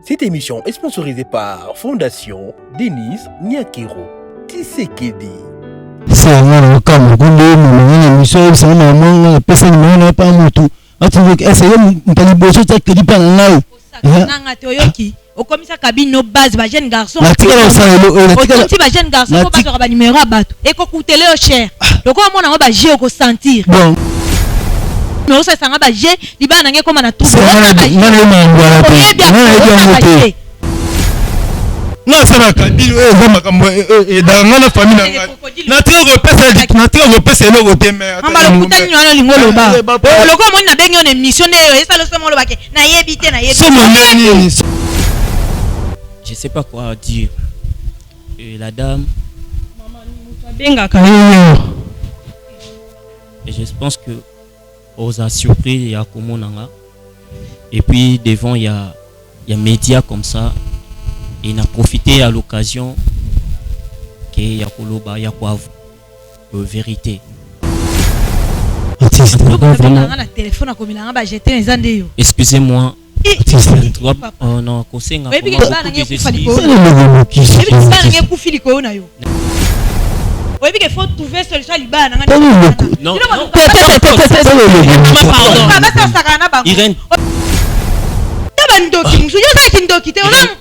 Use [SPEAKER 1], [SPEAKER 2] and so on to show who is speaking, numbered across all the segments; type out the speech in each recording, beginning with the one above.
[SPEAKER 1] Cette émission est sponsorisée par Fondation Denise Nyakero Tshisekedi.
[SPEAKER 2] C'est un comme une émission, c'est un moment, personne ne pas moto. Essayez de bosser cette qui dit pas là.
[SPEAKER 3] Nanga toyoki. Au commissaire cabine nos bases, ba jeune garçon. Au petit ba jeune garçon, ko ba ba numéro à bateau. Et ko coûter au cher. Donc on a ba j'ai ko sentir. Bon. Mais ça sanga ba j'ai, li ba nangé comme na tout.
[SPEAKER 4] Non, ça va cabine dans la famille na tire repese le côté mais
[SPEAKER 3] amba lo kutani wana lingolo ba. Le ko moni na bengi on émission et ça le somo lo ba ke na yebite na yebite.
[SPEAKER 5] Je sais pas quoi dire. Et la dame. Et je pense que aux a surpris il y a Komonanga. Et puis devant il y a médias comme ça. Et il a profité à l'occasion qu'il y a Koloba, il y a quoi vérité. Excusez-moi. Oh non, Kosenga. Non, Irène.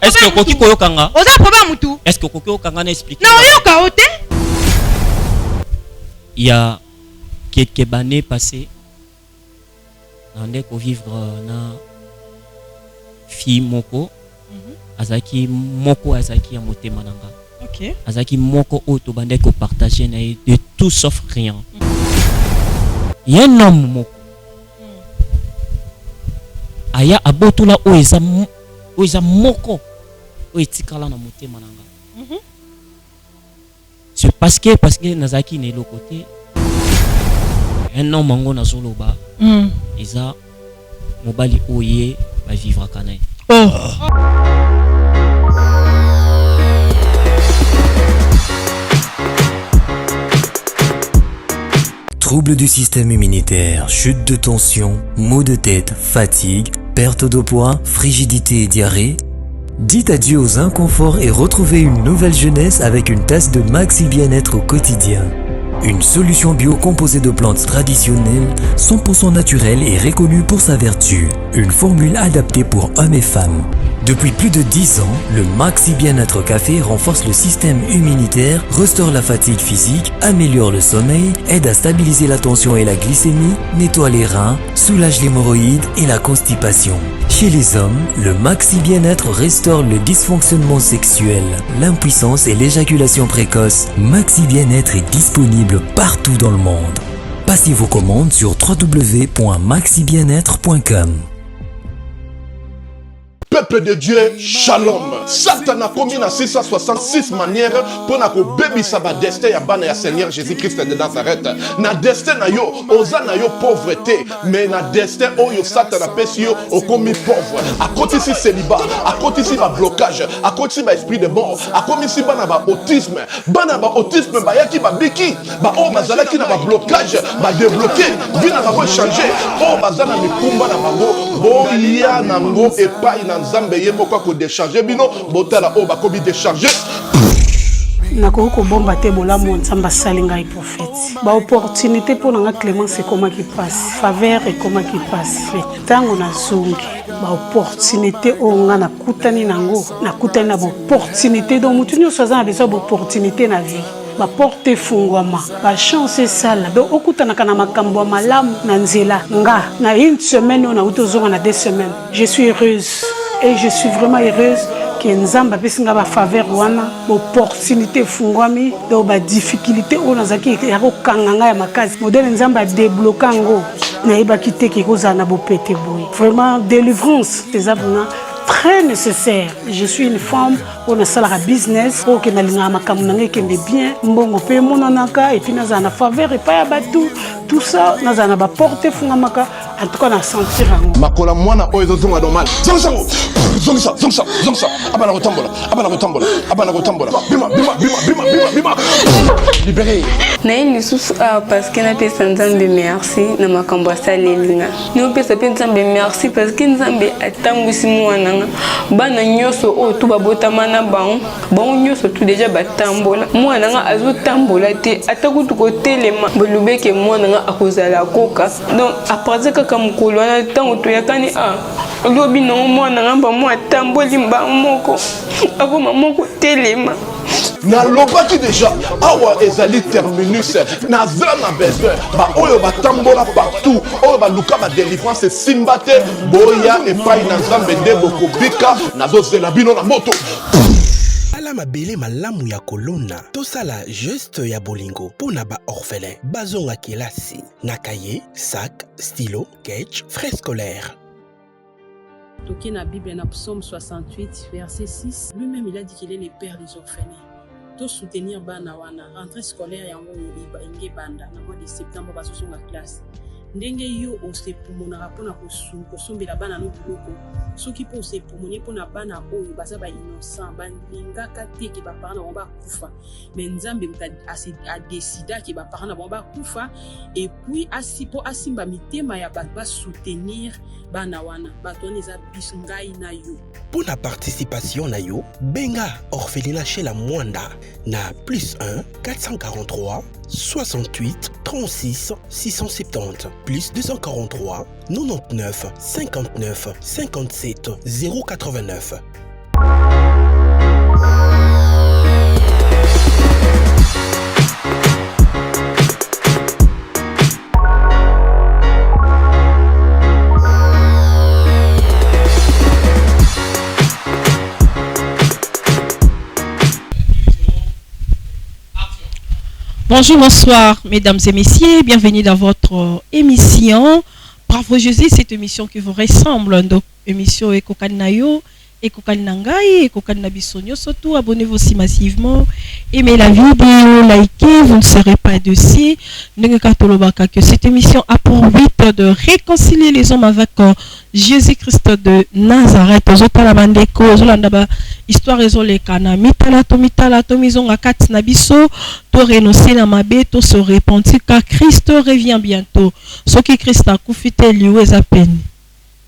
[SPEAKER 5] Est-ce que Koki Koyokanga? Est-ce que Koki Koyokanga n'a expliqué? Il y a quelques années passées, on a vivre na fille Moko, Azaki Moko Azaki Amote Mananga.
[SPEAKER 3] Ok.
[SPEAKER 5] Azaki Moko Oto Bande ko partager de tout sauf rien. Il y a un homme Moko. Aya abotula oeza moko oetikala na motema nanga. C'est parce que nazaki ne le côté un homme mango na zoloba eza mobali oye va vivre kana.
[SPEAKER 6] Troubles du système immunitaire, chute de tension, maux de tête, fatigue, perte de poids, frigidité et diarrhée. Dites adieu aux inconforts et retrouvez une nouvelle jeunesse avec une tasse de Maxi Bien-être au quotidien. Une solution bio composée de plantes traditionnelles, 100% naturelle et reconnue pour sa vertu. Une formule adaptée pour hommes et femmes. Depuis plus de 10 ans, le Maxi Bien-être Café renforce le système immunitaire, restaure la fatigue physique, améliore le sommeil, aide à stabiliser la tension et la glycémie, nettoie les reins, soulage l'hémorroïde et la constipation. Chez les hommes, le Maxi Bien-être restaure le dysfonctionnement sexuel, l'impuissance et l'éjaculation précoce. Maxi Bien-être est disponible partout dans le monde. Passez vos commandes sur www.maxibienêtre.com.
[SPEAKER 7] Peuple de Dieu, shalom. Satan a commis dans 666 manières pour nous bébé ça va destin ya bana ya Seigneur Jésus-Christ de Nazareth. Na destin na yo, oza na yo pauvreté, mais na destin oyo Satan a péché yo au commis pauvre. À côté si célibat, à côté si ba blocage, à côté si ba esprit de mort, à côté si bana ba autisme ba yaki ba biki, ba o bazala ki na ba blocage, ba débloquer, bina ba changer, o bazala mikumba na bango, bo ya nango et pas Nzambe yemoko ko décharger bino botala o bakobi décharger
[SPEAKER 8] nakoko bomba te bolamu Nzambe salinga et prophète ba opportunité pour nga Clémence et comment qui passe faveur et comment qui passe tango na zongi ba opportunité o nga na kutani nango na kutani na opportunité donc mutu nyoso za besoin d'opportunité na vie ba porte fungwama ba chance sala donc okutana kana makambo malamu na nzela nga na une semaine on a utozonga na 2 semaines je suis heureuse et je suis vraiment heureuse que Nzamba pesinga ba faveur wana opportunité fungwami donc ba difficulté on azaki ya ko kanganga ya makazi modèle Nzamba débloquer ngo na iba kité ki koza na bo pété boy vraiment délivrance des abona très nécessaire. Je suis une femme pour ne salara business pour que na linga makamuna kende bien mbongo pe monanaka et puis na za na faveur et pas ya batu tout ça na za na ba porter fungamaka en tout cas na sentir yango
[SPEAKER 7] makola mwana oyo zonga normal zongsa abana kotambola bima libéré
[SPEAKER 9] na ini susu parce que na pesa nzambe merci na makambo asalelinga no pesa pe nzambe merci parce que nzambe atambwisi mwana nga bana nyoso oyo to babotama na bango nyoso tu déjà batambola mwana nga azotambola te atakutu kotelema bolubeke mwana nga akozala koka donc après kaka mokolo wana ntango toyakani lobi nango mwana nga ba mwa tamboli mba moko akoma moko telema
[SPEAKER 7] na lobaki déjà awa ezali terminus na zela na besoin ba oyo batambola partout oyo baluka ba délivrance simba te boya epai na nzambe nde bokobika na dozela bino na moto
[SPEAKER 1] ala mabele malamu ya kolona tosala geste ya bolingo pona ba orphelin bazonga kelasi na cahier sac stylo ketch frais scolaire.
[SPEAKER 10] Toki na Bible na Psaume 68 verset 6 lui-même il a dit qu'il est le père des orphelins. To soutenir bana wana rentrée scolaire yango inge banda na mois de septembre basoso na classe ndenge yo osepumona pona kosombela bana no biloko soki po osepumoni pona bana oyo baza ba innocent balingaka te ke ba parents na ba kufa mais nzambe a décidé ke ba parents na ba kufa et puis asimba mitema ya ba soutenir bana wana bato eza biso ngai na yo.
[SPEAKER 1] Pour la participation na yo, benga orphelinat chez la Mwanda na +1 443 68 36 670 plus 243 99 59 57 089.
[SPEAKER 3] Bonjour, bonsoir, mesdames et messieurs, bienvenue dans votre émission. Bravo Jésus, cette émission qui vous ressemble. Donc, émission Ekokani Nayo, Ekokani Nangai, Ekokani Nabisonyo, surtout abonnez-vous aussi massivement. Aimez la vidéo, likez, vous ne serez pas dessus. Que cette émission a pour but de réconcilier les hommes avec Jésus-Christ de Nazareth. Histoire ezolekana mitala to mizonga kati na biso to renoncer na mabe to se repentir car Christ revient bientôt. Soki Christ akufite liwe za peine.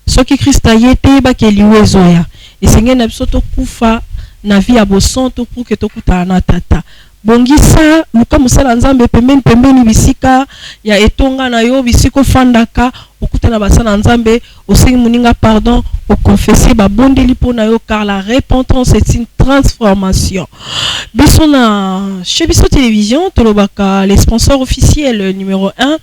[SPEAKER 3] Soki Christ ayete ba ke liwe zoya. Esenge na biso to kufa na vie ya bosonto pour que to kutana na tata. Bongisa luka musala nzambe pembeni bisika ya etonga na yo bisiko fandaka okutana basana nzambe osengi muninga pardon au confesser ba bondeli pona yo car la repentance est une transformation. Bisona chez Biso Télévision tolobaka les sponsors officiels numéro 1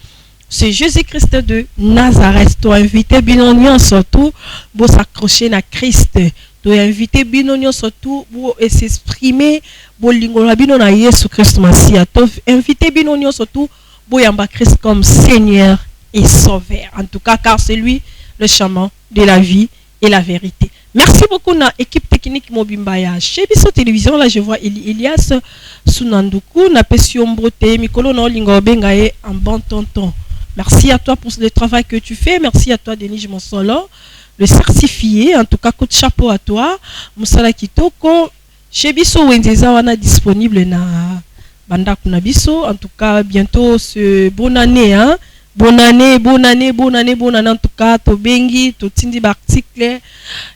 [SPEAKER 3] c'est Jésus-Christ de Nazareth. To invité binonion surtout pour s'accrocher na Christ. To invité binonion surtout pour s'exprimer pour lingola bino na Yesu Christ Masia. To invité binonion surtout pour yamba Christ comme Seigneur et Sauveur. En tout cas car c'est lui le chemin de la vie et la vérité. Merci beaucoup na équipe technique Mobimbaya. Chez Biso Télévision là je vois Elias Sunanduku na Pesiombote Mikolo no lingo bengae en bon tonton. Merci à toi pour le travail que tu fais. Merci à toi Denis Monsolo, le certifié. En tout cas, coup de chapeau à toi. Moussala Kitoko. Chez Biso Wendeza wana disponible na Banda Kunabiso. En tout cas, bientôt ce bonne année, hein. Bonne année. En tout cas, to bengi, to tindi ba article,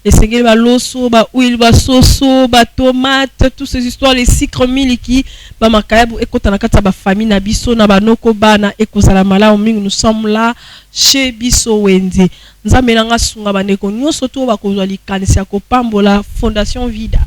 [SPEAKER 3] et sengeli ba loso, ba huile, ba soso, ba tomate, toutes ces histoires, les sucres miliki, ba makayabu, ekota na kata ba famille na biso, na ba noko bana, ekozala malamu mingi, nous sommes là, chez Biso Wenze. Nzambe nanga sunga ba neko, nyonso to ba kozwa likanisi ya kopambola, Fondation Vida.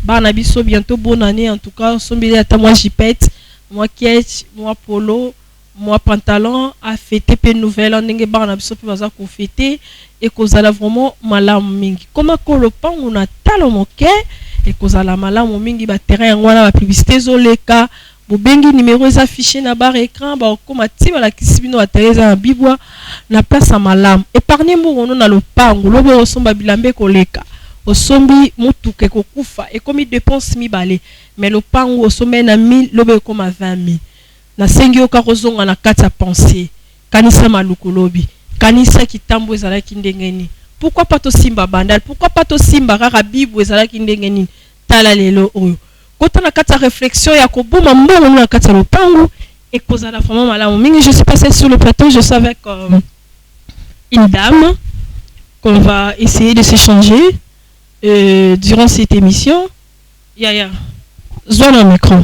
[SPEAKER 3] Bana biso, bientôt bonne année, en tout cas, sombele ata moi jipette, moi ketch, moi polo, moi pantalon a fêté pe nouvelle ndenge bana biso pe baza ko fêter et kozala vraiment malamu mingi koma ko le pango na talo moke et kozala malamu mingi ba terrain ngwana ba publicité zoleka bo bengi numéro is affiché na bar écran ba koma ti ba la kisibino ba Teresa na bibwa na place à malamu épargner mo na le pango lobo osomba bilambe koleka osombi mutuke kokufa et comme dépense mi balé mais le pango osomba na 1000 lobo koma 20000 na sengi oka kozonga na kati ya pensée kanisa malukolobi
[SPEAKER 11] kanisa kitambo ezalaki ndenge nini. Pourquoi pas to simba bandal? Pourquoi pas to simba kaka bible ezalaki ndenge nini? Tala lelo oyo. Kota na kata réflexion ya koboma mbongo na kata lopango et kozala vraiment malamu mingi. Je suis passée sur le plateau, je suis avec une dame qu'on va essayer de s'échanger durant cette émission. Yaya, zona micro.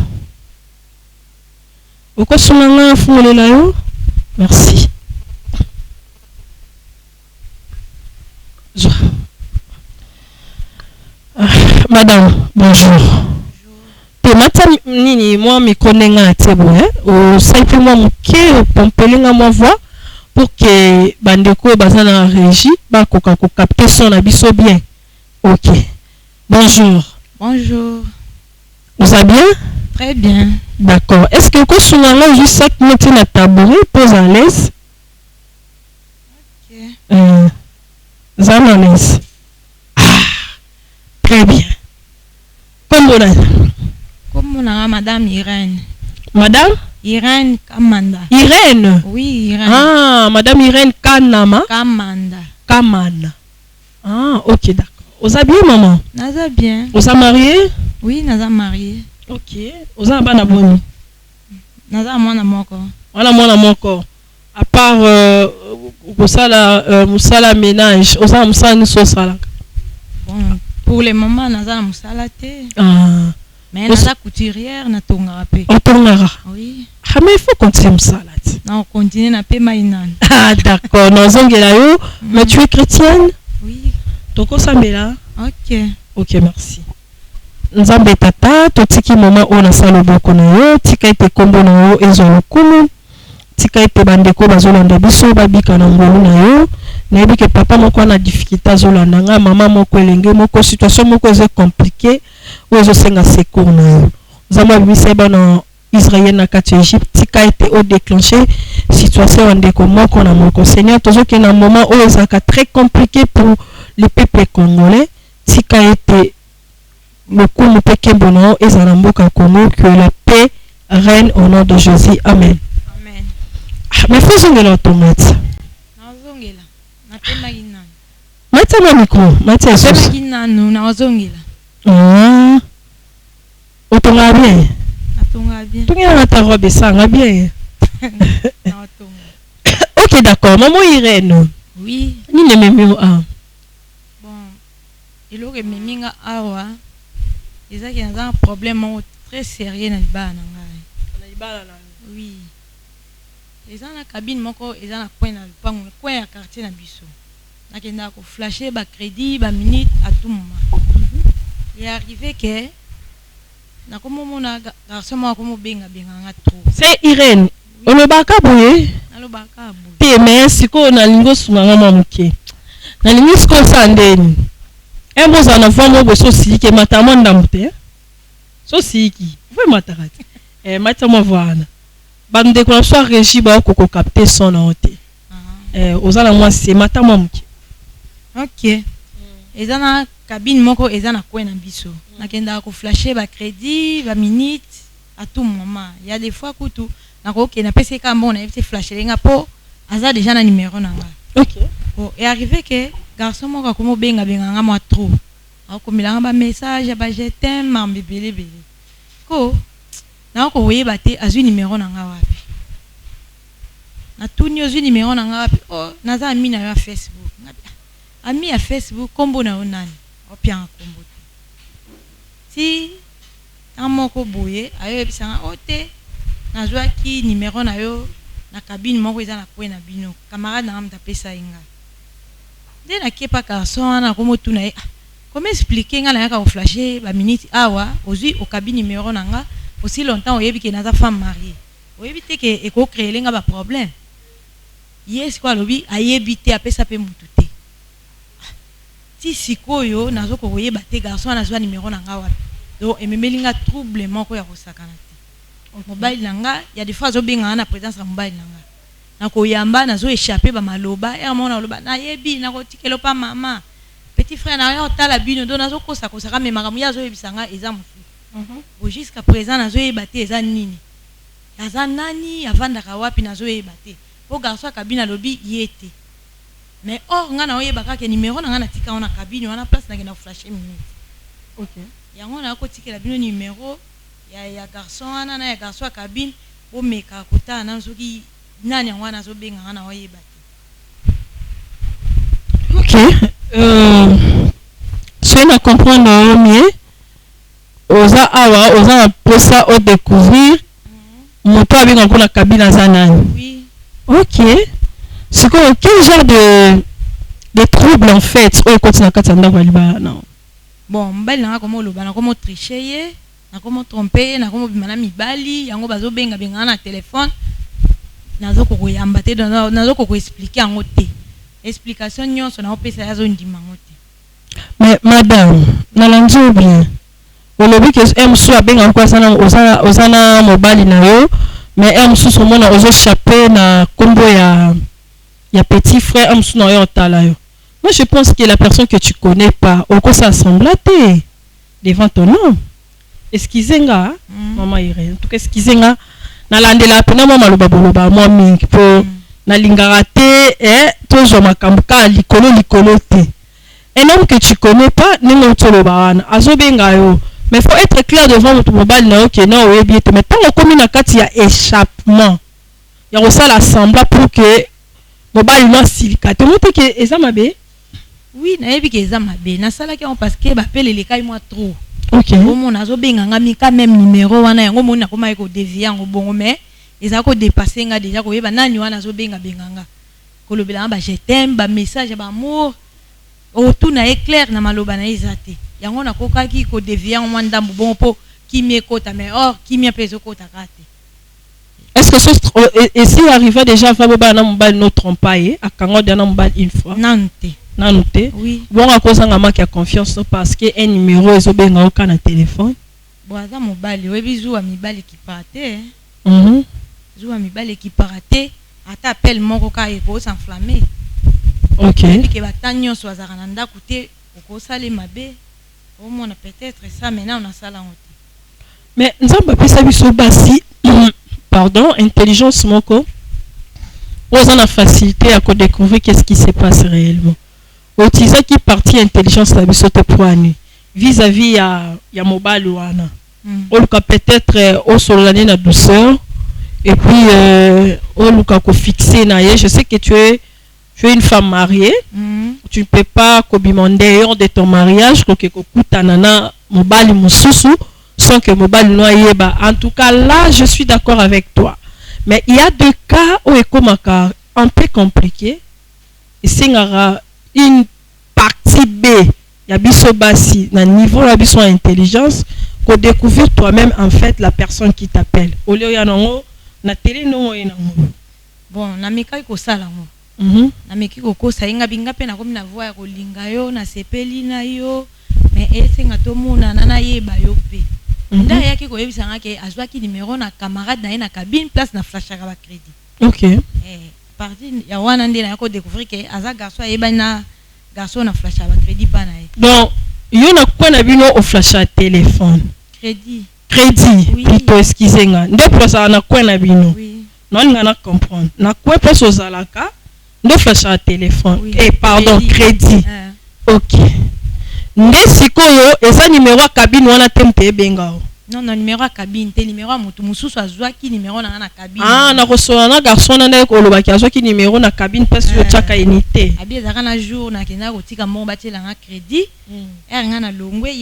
[SPEAKER 11] Pourquoi sonanga fumole la yo? Merci. Madame, bonjour. Nini moi me connais tebo au simplement moké au pompelinga moi voix pour que bandeko bazana régie ba koka ko capter son abisso bien. OK. Bonjour.
[SPEAKER 3] Bonjour.
[SPEAKER 11] Vous allez bien?
[SPEAKER 3] Très bien.
[SPEAKER 11] D'accord. Est-ce que vous avez juste 5 minutes na tabouret pose à l'aise? OK. Zana l'aise. Ah. Très bien.
[SPEAKER 3] Comme on a Madame Irène.
[SPEAKER 11] Madame
[SPEAKER 3] Irène Kamanda.
[SPEAKER 11] Irène?
[SPEAKER 3] Oui, Irène.
[SPEAKER 11] Ah, Madame Irène Kanama.
[SPEAKER 3] Kamanda.
[SPEAKER 11] Kamanda. Ah, ok, d'accord. Vous avez bien, maman?
[SPEAKER 3] Naza bien.
[SPEAKER 11] Vous êtes marié?
[SPEAKER 3] Oui, naza marié.
[SPEAKER 11] Ok. Vous avez bien abonné?
[SPEAKER 3] Naza mwana moko.
[SPEAKER 11] Voilà mwana moko. À part musala ménage, vous avez musala ni sosala.
[SPEAKER 3] Bon, pour le moment, naza musala te.
[SPEAKER 11] Ah.
[SPEAKER 3] Mais naza couturière na tongara pe.
[SPEAKER 11] On tongara.
[SPEAKER 3] Oui.
[SPEAKER 11] Ah mais il faut continuer musala.
[SPEAKER 3] Non, continuer na pe mainan.
[SPEAKER 11] Ah d'accord. Non zongela yo. Mais tu es chrétienne?
[SPEAKER 3] Oui.
[SPEAKER 11] Toko sambela.
[SPEAKER 3] OK.
[SPEAKER 11] OK, merci. Nzambe tata totiki mama ona salo boko na yo tika ite kombo na yo ezo lokumu tika ite bandeko bazolanda biso babika na ngolu na yo nayebi ke papa moko na difficulté azolanda nga mama moko elenge moko situation moko eze compliqué ou ezo senga secours na yo nzambe abimisa bana Israël na kati Égypte tika ite o déclencher situation ya ndeko moko na moko. Seigneur tozoki na moment où ezaka très compliqué pour le peuple congolais tika ite beaucoup nous pekemono et zalamboka Congo, que la paix règne au nom de Jésus. Amen.
[SPEAKER 3] Amen.
[SPEAKER 11] Mais faut zongela automate.
[SPEAKER 3] Na zongela. Na tema gina.
[SPEAKER 11] Mata ma micro, mata so.
[SPEAKER 3] Tema gina no na zongela.
[SPEAKER 11] Ah. Otonga bien.
[SPEAKER 3] Atonga bien.
[SPEAKER 11] Tonga na ta robe sanga bien.
[SPEAKER 3] Na otonga.
[SPEAKER 11] OK, d'accord. Maman Irène.
[SPEAKER 3] Oui.
[SPEAKER 11] Ni ne memi ah.
[SPEAKER 3] Bon. Ilo ke meminga awa. Il y a un problème très sérieux dans le bas. Oui. Les gens dans la cabine, ils ont un coin dans le coin à quartier dans le biso. Ils ont flashé, crédit, minute à tout moment. Il est arrivé que
[SPEAKER 11] c'est Irène. On le baka bouye. Mais si on a lingo sunganga mamuke. Na lingo sko sandeni. Embos en enfant mo so si ke matamo ndamute. So si ki. Vous matarati. Matamo voana. Bande ko so régi ba ko capter son note. Ozala moi c'est matamo muke.
[SPEAKER 3] OK. Ezana cabine moko ezana coin na biso. Nakenda ko flasher ba crédit, ba minute à tout moment. Il y a des fois kutu nako ke na pese ka mbona ese flasher nga po aza déjà na numéro nanga.
[SPEAKER 11] OK.
[SPEAKER 3] Bon, et arrivé que garçon moko ko mo benga nga mo trop. Ako milanga ba message ba je t'aime mambebele bele. Ko na ko oyeba te azu numéro nanga wapi. Na tuni ozu numéro nanga wapi. Oh, naza ami na yo Facebook. Ami à Facebook kombo na onani. Opia kombo. Si amoko boye ayo bisanga ote nazwa ki numéro na yo na cabine moko eza na kwe na bino. Camarade na amta pesa inga. Dès na kepa garçon na komo tuna e. Comment expliquer nga na yaka o flasher ba minute awa ozui au cabine numéro nanga aussi longtemps oyebi ke naza femme mariée. Oyebi te ke eko créer nga ba problème. Yes quoi lobi ayebi te apesa pe mutu te. Si sikoyo nazo ko oyeba te garçon nazwa numéro nanga wapi. Donc ememelinga trouble moko ya kosakana te. Mobile nanga ya des fois zo benga na présence ya mobile nanga. Na ko yamba nazo échapper ba maloba et mona loba na yebi na ko tikelo pa mama. Petit frère na yo tala bino do nazo kosa kosa me makamu ya zo yebisanga eza musu. Jusqu'à présent nazo yeba te eza nini. Aza nani avanda ka wapi nazo yeba te. Po garçon kabina lobi yete. mais or nga na oyebaka ke numéro na nga na tika ona cabine wana place na kena flasher minute.
[SPEAKER 11] OK.
[SPEAKER 3] Yango na ko tikela bino numéro ya garçon wana na ya garçon ya cabine o meka kota na soki nani yango na zo benga nga na oyeba.
[SPEAKER 11] OK. Si on comprendre mieux, oza awa oza pour ça au découvrir moto avec encore la cabine à Zanani.
[SPEAKER 3] Oui.
[SPEAKER 11] OK. C'est quoi quel genre de troubles en fait au continent katanda waliba non.
[SPEAKER 3] Bon, mbali na komo loba na komo tricher na komo tromper na komo bimana mibali yango bazo benga na téléphone nazo ko yamba te nazo ko expliquer en te. Explication nyonso na opesa yazo ndima ngote.
[SPEAKER 11] Mais madame, na lanzo bien. Olobi que emsu abenga kwa sana osana mobali na yo, mais emsu so mona ozo chaper na kombo ya petit frère emsu na yo tala yo. Moi je pense que la personne que tu connais pas, oko s'assembler devant ton nom. Excusez-nga, maman Irene. En tout cas excusez-nga na landela pena mama loba moi mingi po na lingara te toujours makambuka likolo te. Un homme que tu connais pas n'est pas azobenga yo. Mais il faut être clair devant votre mobile na OK non oui bien mais tant que comme na kati ya échappement il y a aussi l'assemblée pour que mobile no silika te moto que ezamabe.
[SPEAKER 3] Oui na yebi que ezamabe na sala ki on parce que ba pele le kai moi trop.
[SPEAKER 11] OK
[SPEAKER 3] Bon azobenga ngami quand même numéro wana yango mona koma ko dévier ngo bongo mais ezako dépasser nga déjà ko yeba nani wana azobenga benganga kolobela ba je t'aime ba message ba amour o tout na éclair na maloba na izate yango na kokaki ko dévier ngo ndambu bon po qui me kota mais or qui me peso kota kate.
[SPEAKER 11] Est-ce que et si arrivé déjà va ba na mobile no trompaye akango de na mobile une fois
[SPEAKER 3] nante
[SPEAKER 11] oui bon à cause nga manque confiance parce que un numéro ezobenga oka na téléphone
[SPEAKER 3] boaza mobile webi zuwa mibali ki parate zuwa mibali ki parate ata appel moko ka eko s'enflammer.
[SPEAKER 11] OK
[SPEAKER 3] que batanyo so azarana ndaku te oko sale mabe au moins peut-être ça maintenant on a ça là
[SPEAKER 11] mais nzamba pesa biso basi pardon intelligence moko on a facilité à découvrir qu'est-ce qui se passe réellement. Utiliser qui partie intelligence la biso te poani vis-à-vis ya mobile wana on peut peut-être au solane na douceur et puis on ko fixer na ye. Je sais que tu es une femme mariée. Tu ne peux pas kobimander hors de ton mariage ko kutana na mobile mususu sans que mobile noyeba. En tout cas là je suis d'accord avec toi. Mais il y a deux cas où est comme un peu compliqué. Et c'est une partie B. Il y a biso basi na niveau la biso intelligence ko découvrir toi-même en fait la personne qui t'appelle. Au lieu ya nango na télé non ina ngo.
[SPEAKER 3] Bon na meka ko sala ngo. Na meki ko kosa inga binga pe na komi na voix ya ko linga yo na sepeli na yo mais esenga to mona na yeba yo pe. Nda yaki ko yebisa ngake azwa ki numéro na camarade na cabine place na flash ba crédit.
[SPEAKER 11] OK.
[SPEAKER 3] Parti ya wana ndé na ko découvrir que aza garçon yeba na garçon na flash ba crédit pa na ye.
[SPEAKER 11] Donc yo na kwa na bino au flash à téléphone.
[SPEAKER 3] Crédit.
[SPEAKER 11] Oui. Plutôt excusez-nga. Ndo place na kwa na bino. Oui. Non ngana comprendre. Na kwa place aux alaka ndo flash à téléphone. Oui. Pardon, crédit. OK. Nde sikoyo eza numéro cabine wana tempe benga.
[SPEAKER 3] Non, numéro cabine, te numéro mutu mususu azwa ki numéro na cabine.
[SPEAKER 11] Na recevoir na garçon na ko loba ki azwa ki numéro na cabine parce que chaka unité.
[SPEAKER 3] Abi ezaka na jour na kena kotika mo batela nga crédit. Nga na longwe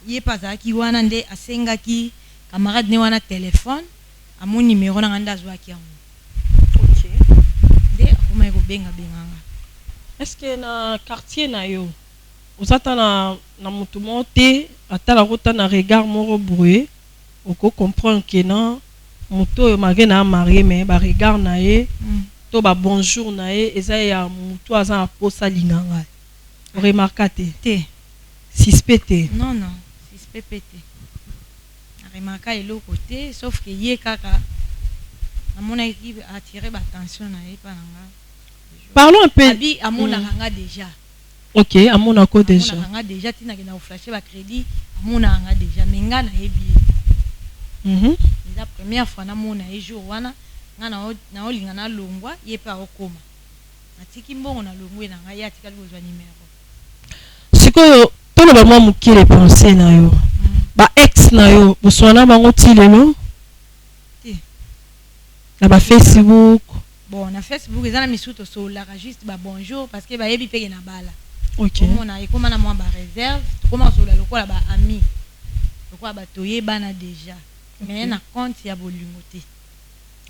[SPEAKER 3] yepa za ki wana nde asenga ki camarade ne wana téléphone a mon numéro na nganda azwa ki yango.
[SPEAKER 11] OK.
[SPEAKER 3] Nde akoma ko benga.
[SPEAKER 11] Est-ce que na quartier na yo uzata na mutu monte atala kota na regard moro brouillé oko comprendre que non mutu malgré na marié mais ba regard na ye to ba bonjour na ye eza ya mutu aza posa linganga remarquate
[SPEAKER 3] te
[SPEAKER 11] suspecté
[SPEAKER 3] non suspecté remarquer le côté sauf que ye kaka na mon équipe attirer attention na ye pa nanga.
[SPEAKER 11] Parlons un peu
[SPEAKER 3] abi amona nga déjà.
[SPEAKER 11] OK, amona ko déjà.
[SPEAKER 3] Amona déjà tina ke na flasher ba crédit, amona nga déjà menga na yebi. La première fois na mona e jour wana nga na olinga na longwa ye pa okoma. atiki mbongo na longwe na ngai atikali kozwa numéro
[SPEAKER 11] sikoyo tolo ba mwa mukile pensé na yo ba ex na yo boswana bango ti lelo na ba Facebook
[SPEAKER 3] bon na Facebook eza na misuto solaka juste ba bonjour parce que ba yebi peke na bala
[SPEAKER 11] ok
[SPEAKER 3] on a ekoma na mwa ba réserve tokoma sola lokola ba ami lokola ba toyebana déjà mais na compte ya bolingo te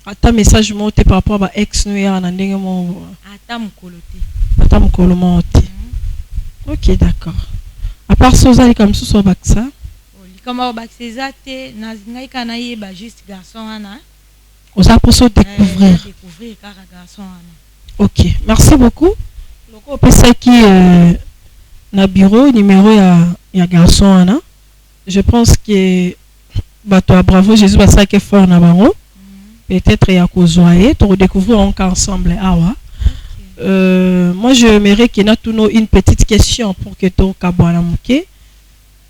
[SPEAKER 11] ata message mo te par rapport ba ex no ya na ndenge mo
[SPEAKER 3] ata mukolo te
[SPEAKER 11] ata mukolo mo te ok d'accord à part ça ozali comme ça baksa
[SPEAKER 3] likama baksa te na ngai kana yeba juste garçon ana
[SPEAKER 11] oza pour se découvrir
[SPEAKER 3] car garçon ana
[SPEAKER 11] ok merci beaucoup loko pesa ki na bureau numéro ya garçon ana je pense que bato bravo Jésus va ça que fort na bango peut-être ya kozwaye to redécouvrir encore ensemble awa moi je aimerais qu'il y ait une petite question pour que to kabwana muke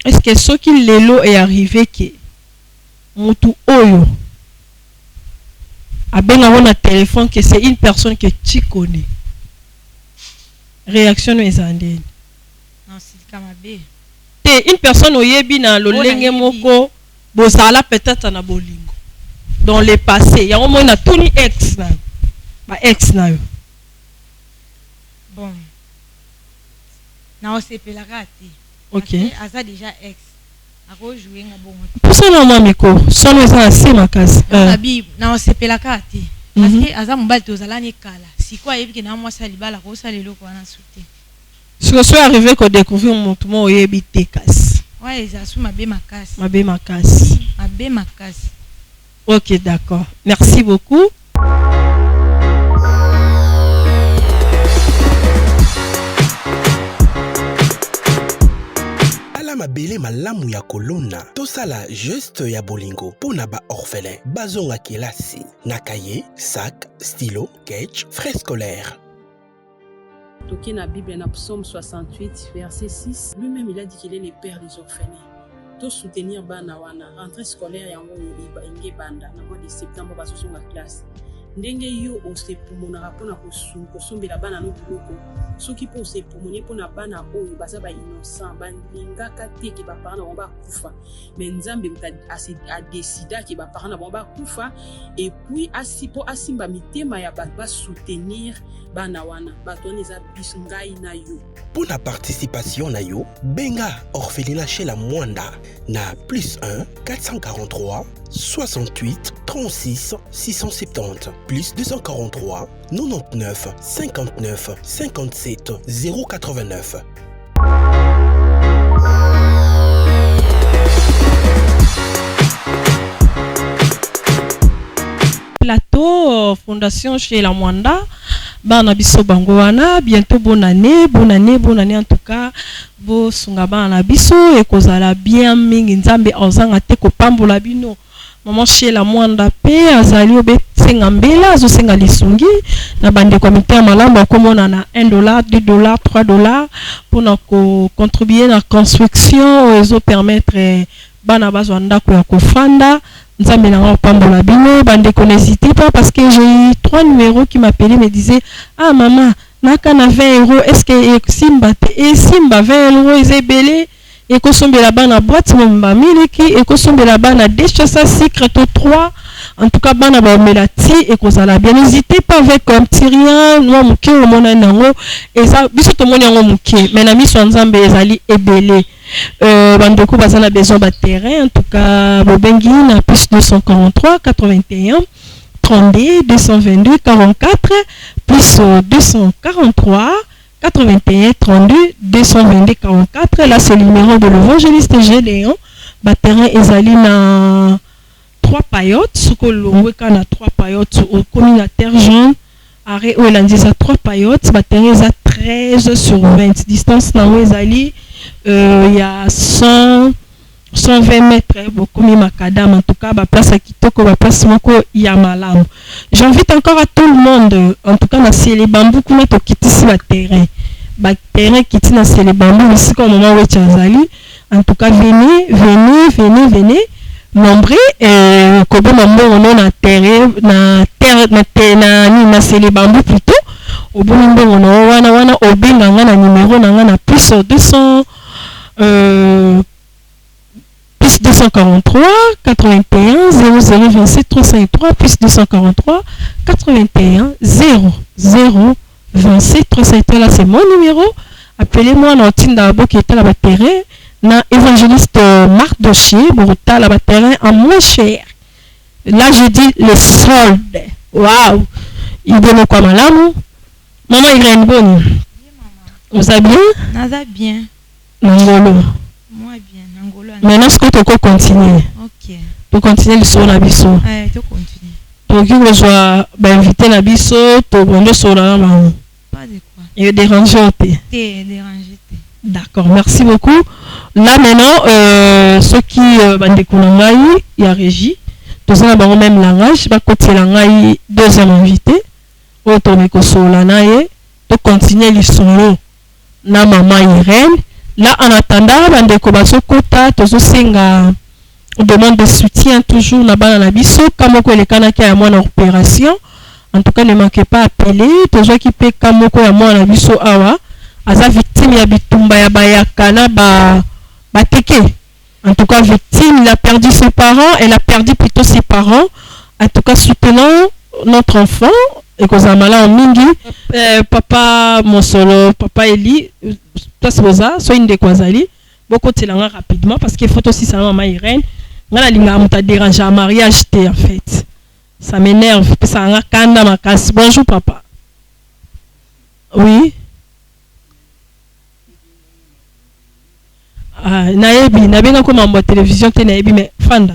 [SPEAKER 11] est-ce que ce qui lelo est arrivé que mutu oyo abenga wona téléphone que c'est une personne que tu connais réaction ezandeni
[SPEAKER 3] non c'est kamabe
[SPEAKER 11] te une personne oyebi na lolenge moko bozala peut-être na bolingo dans le passé ya omo na tuni ex na ba ex na yo
[SPEAKER 3] bon na osepelaka te
[SPEAKER 11] ok
[SPEAKER 3] aza déjà ex ako jouer nga bongo
[SPEAKER 11] pour ça na miko sono eza assez makasi
[SPEAKER 3] abi na osepelaka te parce que aza mobali tozala ni kala siko ayebi ke na mwasa libala ko salelo ko na souté
[SPEAKER 11] ce que soit arrivé ko découvrir montu mo oyebi te kasi
[SPEAKER 3] ouais eza sou mabe makasi mabe makasi
[SPEAKER 11] ok d'accord merci beaucoup
[SPEAKER 1] mabele malamu ya kolona tosala geste ya bolingo pona ba orphelin bazonga kelasi na cahier, sac, stylo, sketch, frais scolaires.
[SPEAKER 10] Toqué na Bible na Psaume 68 verset 6, lui-même il a dit qu'il est le père des orphelins. To soutenir bana wana rentrée scolaire yango yoba inge banda na mois de septembre ba soso na classe. Ndenge yo osepumonaka mpona kosombela bana no biloko soki mpo osepumoni mpona bana oyo baza bainnocent balingaka te ke baparent na bango bakufa me nzambe adesida ke baparent na bango bakufa epuis mpo asimba mitema ya bato basoutenir bana wana bato wana eza biso ngai na yo
[SPEAKER 1] mpona participation na yo benga orphelinat chez la Mwanda na +1 443 68 36 670 plus 243 99 59 57 089.
[SPEAKER 11] Plateau Fondation chez la Mwanda bana biso bango wana bientôt bonne année en tout cas bo sunga bana biso e kozala bien mingi nzambe ozanga te ko pambola bino maman chez la Mwanda pe azali obe senga mbela azo senga lisungi na bande comité malamu komona na $1 $2 $3 pour na ko contribuer na construction ezo permettre bana bazwa ndako ya kofanda nzambe na pambola bino bande n'hésitez pas parce que j'ai eu 3 numéros qui m'appelaient me disaient ah maman naka na 20 € est-ce que simba et simba 20 € ezebele et kosombela bana boîte momba miliki et kosombela bana déchassa secret 3 en tout cas bana ba melati et kozala bien n'hésitez pas avec un petit rien noa muke o mona nango eza biso to moni yango muke mais na miso nzambe ezali ebele bandeko bazana besoin ba terrain en tout cas bobengi na plus 243 81 32 222 44 plus 243 81 32 222 44. Là c'est le numéro de l'évangéliste Gédéon. Terrain ezali na 3 paillotes. Ce que l'on voit na 3 paillotes au communautaire jaune. Arrêt où il a dit ça 3 paillotes. Terrain est à 13 sur 20. Distance na où ezali il y a 120 mètres beaucoup macadam en tout cas place à kitoko place moko ya malamu. J'invite encore à tout le monde en tout cas na ciel bambou kuna to kitisi ba terrain kiti na ciel bambou ici comme moment où tchazali en tout cas venez nombreux kobo mambo on a terre na ciel bambou plutôt oboni mbongo na wana obenga nga na numéro na nga na plus 200 plus 243 81 00 27 353 plus 243 81 00 27 353. Là c'est mon numéro. Appelez-moi dans Tinda qui est à la terrain na évangéliste Marc Dossier pour à la terrain en moins cher. Là je dis le solde. Waouh, il donne quoi malamu? Maman Irène Bonne. Vous allez bien?
[SPEAKER 3] Naza bien.
[SPEAKER 11] Nangolo.
[SPEAKER 3] Moi bien, Nangolo.
[SPEAKER 11] Maintenant est-ce que tu peux continuer?
[SPEAKER 3] OK.
[SPEAKER 11] Tu continuer le son la biso.
[SPEAKER 3] Ouais, tu continues.
[SPEAKER 11] Donc il reçoit inviter la biso, tu prends le son là maman.
[SPEAKER 3] Pas de quoi.
[SPEAKER 11] Il est dérangé.
[SPEAKER 3] T'es dérangé.
[SPEAKER 11] D'accord, merci beaucoup. Là maintenant ceux qui bandekunangai il y a régie. Tous les même langage, va côté langai deuxième invité. Automiko solanaye, to continuer le solo na maman Irène. Là en attendant bandeko basokota tozo senga demande de soutien toujours na bana na biso kamoko elekana kia ya mwana opération. En tout cas ne manquez pas appeler tozo ki pe kamoko ya mwana biso awa aza victime ya bitumba ya bayaka na ba teke. En tout cas victime, il a perdu ses parents, elle a perdu plutôt ses parents. En tout cas soutenons notre enfant et que ça mala en mingi papa Monsolo, papa Eli, toi c'est ça, soit une de Kwazali, beaucoup de langues rapidement parce qu'il faut aussi ça maman Irène. Ngala linga muta déranger à mariage en fait. Ça m'énerve, ça nga kanda makasi. Bonjour papa. Oui. Ah, naebi nabenga ko mambo télévision te naebi mais fanda.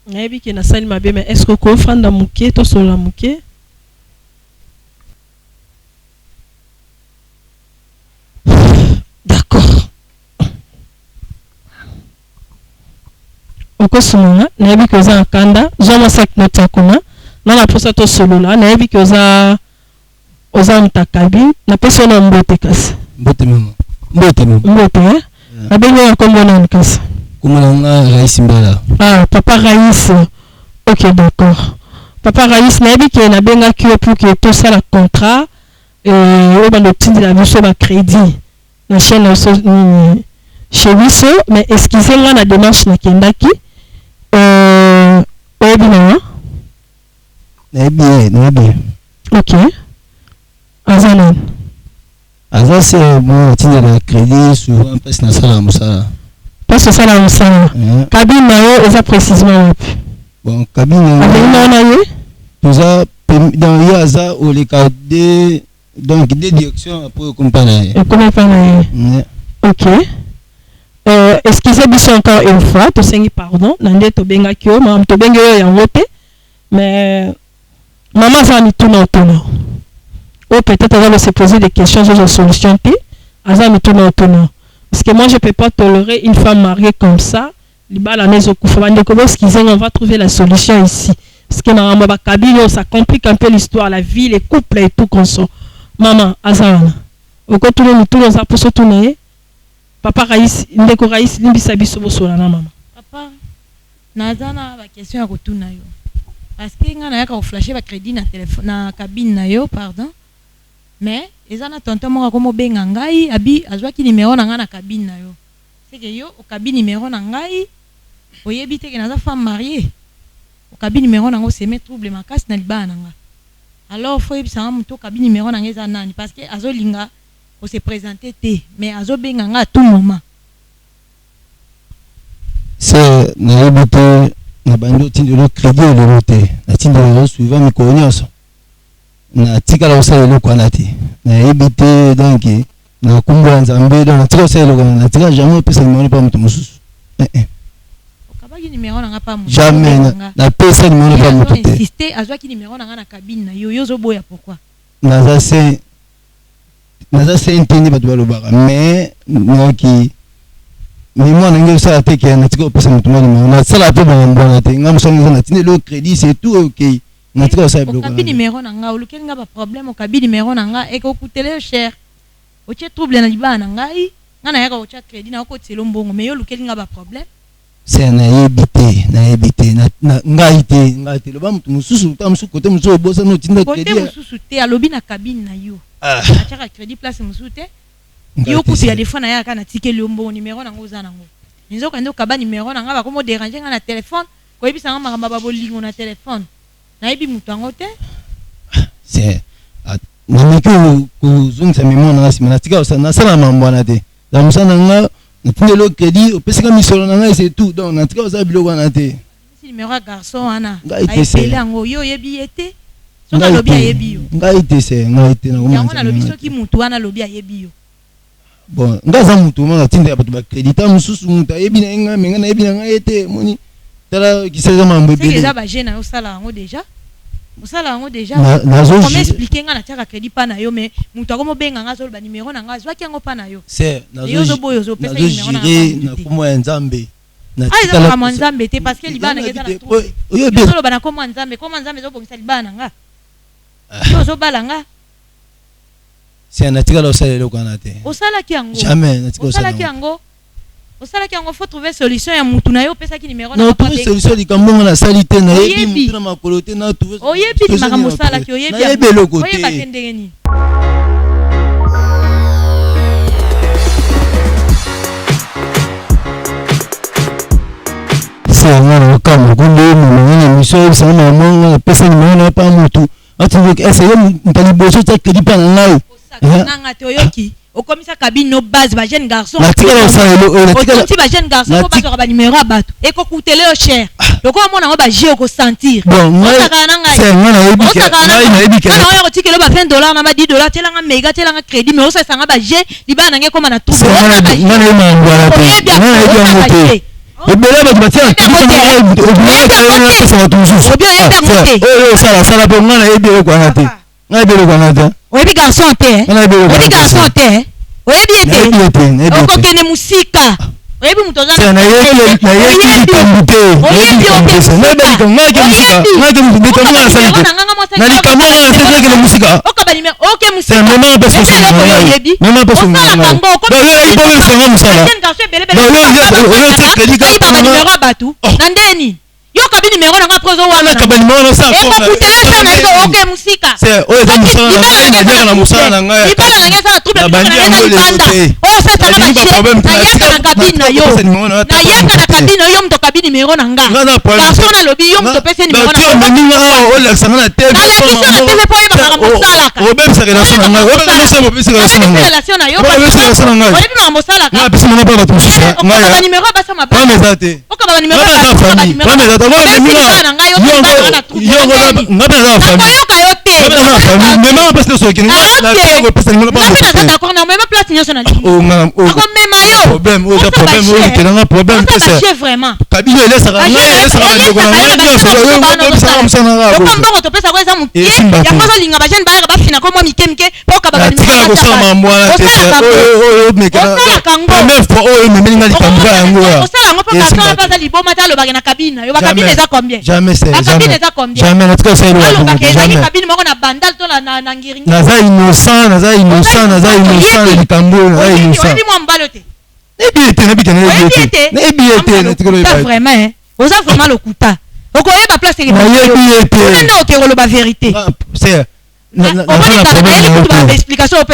[SPEAKER 11] Naebi ki na sali mabe mais est-ce que ko fanda muke to sola muke? D'accord. Oko sunga naebi ko za kanda, zoma sak notakuma. Nana posa to solo la na yebi ke oza mtakabi na pesa na mbote kasi
[SPEAKER 2] mbote
[SPEAKER 11] na bengo ya kombo na nkasa
[SPEAKER 2] komona nga Raïs Mbala.
[SPEAKER 11] Ah papa Raïs. OK d'accord. Papa Raïs na yebi ke na benga ki pour que tout ça la contrat et bando tindi la biso ba crédit na chaîne chez biso mais excusez-moi na démarche na kendaki ebina
[SPEAKER 2] Nabi.
[SPEAKER 11] OK. Azanan.
[SPEAKER 2] Azan c'est bon, tu as le crédit souvent passe na sala musala.
[SPEAKER 11] Passe sala musala. Cabine nayo eza précisément.
[SPEAKER 2] Bon, cabine
[SPEAKER 11] nayo.
[SPEAKER 2] Tout ça dans yaza ou les cadres donc des directions pour compagnie.
[SPEAKER 11] OK. Excusez biso encore une fois, to sengi pardon, nande to benga kyo, mam to benga yo yango te. Mais maman ça mi tourne autour. Ou peut-être elle va se poser des questions sur la solution T. Aza mi tourne autour. Parce que moi je peux pas tolérer une femme mariée comme ça. Libala nezo kufa bande ko excusez, on va trouver la solution ici. Parce que na ba kabilo ça complique un peu l'histoire, la vie, les couples et tout comme ça. Maman Aza au ko tourne autour ça pour se tourner. Papa Raïs, ndeko Raïs limbisa biso bosola na maman.
[SPEAKER 3] Papa nazana ba question ya kotuna yo. Parce que nga na yaka ko flasher ba crédit na téléphone na cabine na yo pardon. Mais ezana tonton mo ko mo benga ngai abi azwa ki numéro na nga na cabine na yo. C'est que yo au cabine numéro na ngai oyebi te ke naza femme mariée. Au cabine numéro na ngo c'est met trouble makasi na libana nga. Alors faut yebisa nga muto cabine numéro na nga eza nani parce que azolinga ko se présenter te mais azo benga nga à tout moment.
[SPEAKER 2] C'est na yebite na bando tindi le crédit le noté na tindi le suivant mi konyoso na tikala osala le kwanati na yebite donc na kumba nzambe na tikala osala le na tikala jamais pesa numéro pas mutu mususu
[SPEAKER 3] okabaki numéro na nga pas mutu
[SPEAKER 2] jamais na pesa numéro pas mutu te
[SPEAKER 3] insister azwa ki numéro na nga na cabine na yo yozo boya pourquoi
[SPEAKER 2] naza c'est intini batu balobaka mais noki mais moi n'ai pas ça que na tiko pesa mutu mwana na sala pe bana te ngam songa na tindi le crédit c'est tout OK na tiko ça bloqué
[SPEAKER 3] cabine numéro na nga olukel nga ba problème au cabine numéro na nga et ko coûter cher o tche trouble na libana ngai nga na yaka o tcha crédit na ko tselo mbongo mais yo lukel nga ba problème
[SPEAKER 2] c'est nayebi te ngai te loba mutu mususu ta mususu côté mususu bosa no tinda
[SPEAKER 3] crédit côté mususu te alobi na cabine na yo ataka crédit place mususu te yo kutu ya des fois na ya kana tikeli ombo numéro nango za nango nzoka ndo kaba numéro nanga ba komo déranger nga na téléphone ko yebisa nga makamba ba bolingo na téléphone nayebi mutu ango te
[SPEAKER 2] c'est namiki kuzungisa memo na sima natika na sala mambo na te da musana nga natindelo crédit opesika misolo na nga c'est tout donc natika osa biloko na te
[SPEAKER 3] si numéro ya garçon ana ayepele yango yo yebi ete soka lobi ayebi yo
[SPEAKER 2] ngai te na komona
[SPEAKER 3] yango na lobi soki mutu ana lobi ayebi yo
[SPEAKER 2] bon ngaza mutu mona tinda bato ba crédit mususu mutu ayebi na nga menga na yebi na nga ete moni tala kiseza mambo ebele
[SPEAKER 3] c'est déjà ba jeune au sala yango déjà musala yango déjà comment expliquer nga na tiaka crédit pa na yo mais mutu akomo benga nga zolo ba numéro na nga zwaki yango pa na yo
[SPEAKER 2] c'est
[SPEAKER 3] yo zo boyo zo pesa numéro na
[SPEAKER 2] nga na komo ya nzambe
[SPEAKER 3] na tikala kama nzambe te parce que libana ngeza na trop yo zolo bana komo nzambe zo bongisa libana nga yo zo bala nga
[SPEAKER 2] c'est na tikala osala eloko na te
[SPEAKER 3] osala ki yango
[SPEAKER 2] jamais na tikala
[SPEAKER 3] osala ki yango faut trouver solution ya mutu na yo pesa ki numéro na
[SPEAKER 2] non trouver solution likambo na salité na yebi mutu na makolo te na trouver
[SPEAKER 3] oyebi makambo sala ki oyebi
[SPEAKER 2] na yebi eloko te
[SPEAKER 3] oyeba tendenge ni
[SPEAKER 2] c'est ngana kama kunde mwana miso sana mwana pesa numéro na pa mutu ati essayer mpali boso ta crédit pa na ngai
[SPEAKER 3] nanga te oyoki okomisa cabine no base ba jeune garçon
[SPEAKER 2] otinti
[SPEAKER 3] ba jeune garçon ko ba ba numéro ya bato ekokutele yo cher loko omona ngo ba je ko sentir
[SPEAKER 2] osaka
[SPEAKER 3] na yebi kana oyo kotikelo ba $20 na ba $10 telanga mega telanga crédit mais osasa nga ba je libana nge koma na tout
[SPEAKER 2] ebele bato batia sala po nga nayebi eloko wana te
[SPEAKER 3] oyebi garçon te oyebi ete okokende musika oyebi mutu batu na ndeni yo kabi numéro nanga prozo wana ekokutele sana oke musika
[SPEAKER 2] na musala na ngai
[SPEAKER 3] libala na ngesa na trouble na libanda oyo sasa na yaka na kabine na yo na yaka na kabine yo mto kabine numéro na nga garçon na lobi yo mto pese numéro na nga
[SPEAKER 2] meninga o la sana na tebe
[SPEAKER 3] na lekisa na tebe po yeba musala ka
[SPEAKER 2] obem sa relation na nga obem sa mo pese relation na nga
[SPEAKER 3] relation na yo oyebi na musala ka
[SPEAKER 2] na pese na ba ba mususu
[SPEAKER 3] nga numéro ba sa mababa
[SPEAKER 2] ba mezate
[SPEAKER 3] okaba numéro ba
[SPEAKER 2] mezate
[SPEAKER 3] na nga yo
[SPEAKER 2] mema parce que so kini la ko pesa ni
[SPEAKER 3] pas d'accord na même place nyonso na ako mema yo
[SPEAKER 2] problème o ja problème o kina problème que c'est
[SPEAKER 3] vraiment
[SPEAKER 2] kabilo elesa nga elesa ba ndeko na nga nyonso yo pesa msana nga
[SPEAKER 3] ko mbongo to pesa ko eza mukie ya kozo linga ba jeune ba ba fina ko mo mike po ka ba ni
[SPEAKER 2] ko sa mambo na te o mekana même fois o memi nga likamba yango
[SPEAKER 3] o sala ngo po ka ba za liboma ta lo ba na cabine yo ba cabine eza combien
[SPEAKER 2] jamais c'est
[SPEAKER 3] jamais
[SPEAKER 2] jamais na tuka selo
[SPEAKER 3] jamais cabine moko na bandal to na ngiringi
[SPEAKER 2] naza innocent likambo naza innocent
[SPEAKER 3] oyebi mwa mbalo te
[SPEAKER 2] nebi ete
[SPEAKER 3] vraiment oza vraiment lokuta okoyeba place
[SPEAKER 2] nde
[SPEAKER 3] okekoloba vérité explication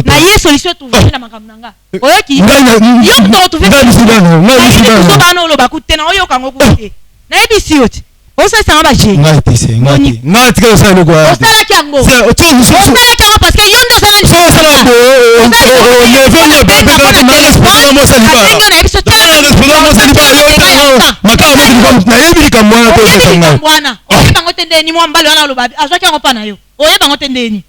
[SPEAKER 3] na ye solution trouvé na makambo na nga oyoki yo kuto retrouvé bana oloba kute na oyokango kute nayebisi yo te osasanga baje
[SPEAKER 2] ngai tika osala eloko
[SPEAKER 3] osalaki yango osalaki yango parce que yo nde
[SPEAKER 2] nayebi likambo
[SPEAKER 3] wana oyebango te ndeni mwa mbali wana oloba azwaki yango mpa na yo oyebango te ndeni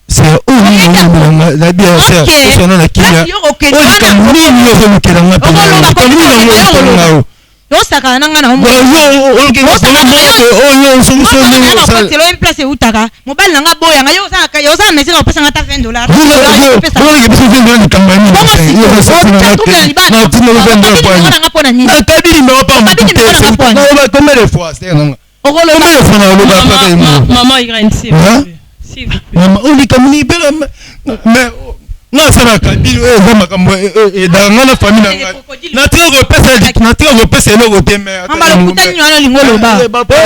[SPEAKER 3] osaka nanga na place eutaka mobali nanga boyanga yo osala mesi na opesanga ta $20
[SPEAKER 4] nasala kabilo eza makambo edanga na famille na ngai natika kopesa eloko te mais
[SPEAKER 3] amba lokuta nyo ana lingo loba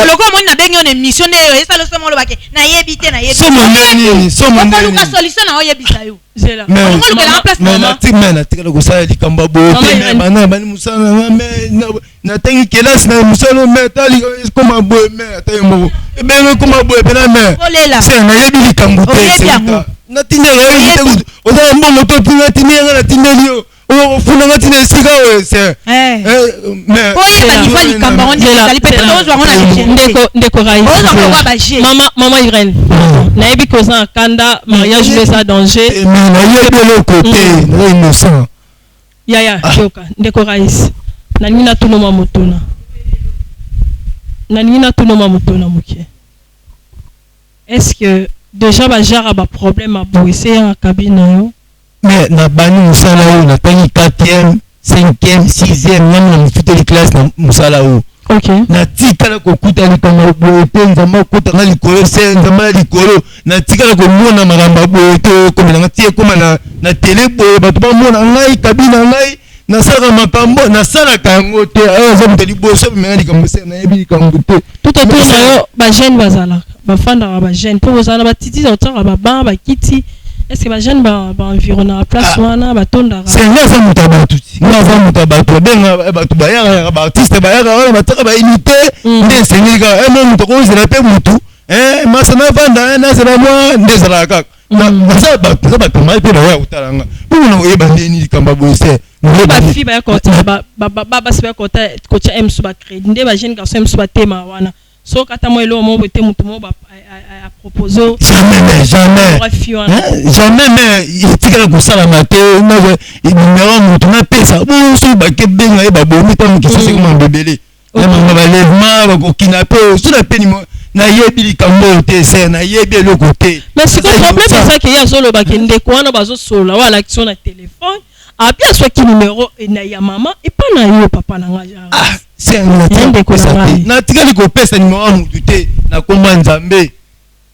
[SPEAKER 3] loko moni na bengi on émission de yo esa lo somo lo bake na yebite
[SPEAKER 4] somo neni
[SPEAKER 3] luka solution na oyebisa yo zela
[SPEAKER 4] ngo lokela place mama natika kosala likambo bo te bana bani musala na tangi kelasi na musala me tali koma bo me atayemo ebe koma bo pe na me c'est na yebi likambo te natinda yo oza mbongo to tinga tinga na tindeli yo ofuna ngati na sika wese
[SPEAKER 3] oyeba nifa likamba on dit ali peut-être ozwa ngona
[SPEAKER 11] ndeko raïs mama Irène nayebi koza kanda mariage lesa danger
[SPEAKER 4] mais nayebi le côté na innocent
[SPEAKER 11] ya yoka ndeko raïs naningi natunoma mutuna muke est-ce que déjà bajara ba problème a boissé en cabine yo
[SPEAKER 2] mais na bani musala yo na tangi 4e 5e 6e même na mfute de classe na musala yo
[SPEAKER 11] OK
[SPEAKER 2] na tikala kokuta likanga boete nzamba kota na likolo se nzamba likolo na tikala ko mona maramba boete ko na tie koma na télé boye bato ba mona ngai kabina ngai na sala makambo na sala kango te azo mteli boso me likambo se na yebi likambo te
[SPEAKER 11] tout autour na yo ba jeune bazala bafanda ba jeune pour bazala ba titi otanga ba ba ba kiti est-ce que ba jeune ba environnement à place wana ba tonda
[SPEAKER 2] c'est là ça mutabatu nga mutabatu benga batu ba ya ba artiste ba ya ba taka ba imité nde sengiga mo muto ko zela pe mutu masana vanda na zela moi nde zela kaka na ça ba kama pe ba utalanga pour na oyeba ndeni likamba boise
[SPEAKER 11] ba fi ba kota ba se kota kocha M suba crédit nde ba jeune garçon M suba tema wana so kata mo elo mo bete mutu mo ba a proposé
[SPEAKER 2] jamais mais il tika ko sala maté na numéro mutu na pesa bo so ba ke benga e ba bomi ta mutu so ko mbebele na ba lèvement ba ko kinape so na peni mo na yebi likambo te se na yebi le côté
[SPEAKER 11] mais c'est le problème c'est ça que ya solo ba ke ndeko wana bazo solo wala action na téléphone a bien soit qui numéro et na ya maman et pas na yo papa na nga
[SPEAKER 2] c'est un ndeko na tika liko pesa numéro mutu te na komba nzambe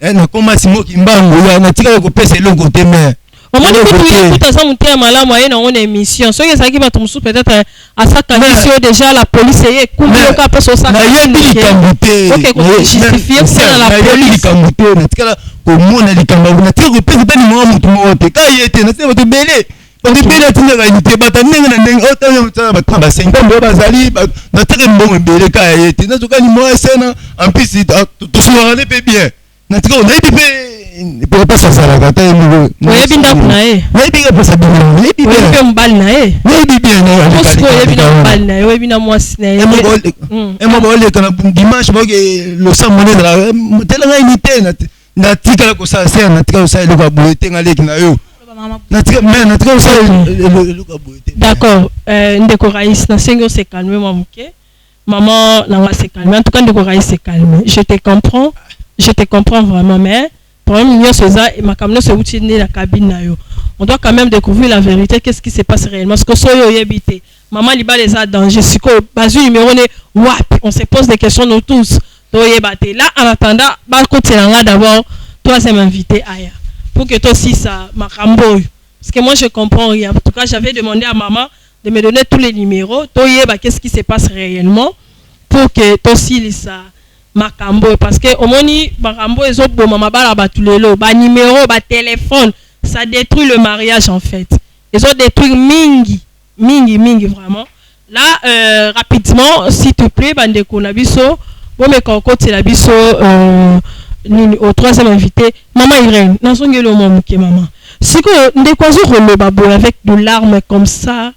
[SPEAKER 2] na koma simo kimbango ya na tika ko pesa eloko te mais
[SPEAKER 11] au moins tu écoutes ça monter malamu aye na on émission so que ça qui va te musu peut-être à ça quand déjà la police est couvre ka passe ça
[SPEAKER 2] na yebi likambuté
[SPEAKER 11] OK ko justifier ça la police
[SPEAKER 2] likambuté na tika ko mona likambo na tika ko pesa tani mo mutu mo te ka yete na sema to belé on te belé tinga ka unité bata ndenge na ndenge o ta mutsa ba 50 mbo bazali na tika mbongo belé ka yete na zoka ni mo sena en plus tout ça ne peut bien na tika on a été pour passer ça la kata
[SPEAKER 11] ngo yebi ndaku na ye
[SPEAKER 2] yebi ka pesa bien yebi
[SPEAKER 11] yebi mbali na ye
[SPEAKER 2] yebi bien na
[SPEAKER 11] parce que yebi na mbali na ye yebi na mwasi na ye
[SPEAKER 2] mo ba ole kana dimanche bo ke le sang monnaie de la tela nga unité na tika ko ça c'est na tika ça le ka boete nga leki na yo na tika mais na tika ça le ka boete
[SPEAKER 11] d'accord ndeko raïs na sengo se calmer mamuke maman na nga se calmer en tout cas ndeko raïs se calmer je te comprends vraiment mais problème c'est ça et ma caméra se outille la cabine on doit quand même découvrir la vérité qu'est-ce qui se passe réellement parce que soyo yebité maman liba les a danger si ko bazu numéro ne wap on se pose des questions nous tous to yebate là en attendant ba continuer d'abord troisième invité aya pour que toi aussi ça makambo parce que moi je comprends rien en tout cas j'avais demandé à maman de me donner tous les numéros to yeba qu'est-ce qui se passe réellement pour que toi aussi ça makambo parce que omoni makambo ezoboma mabala batulelo ba numéro ba téléphone ça détruit le mariage en fait ils ont détruit mingi vraiment là rapidement s'il te plaît bandeko na biso bo me kokoti la biso au troisième invité maman Irène nazongelo momuke maman siko ndeko azo roloba bo avec de larmes comme ça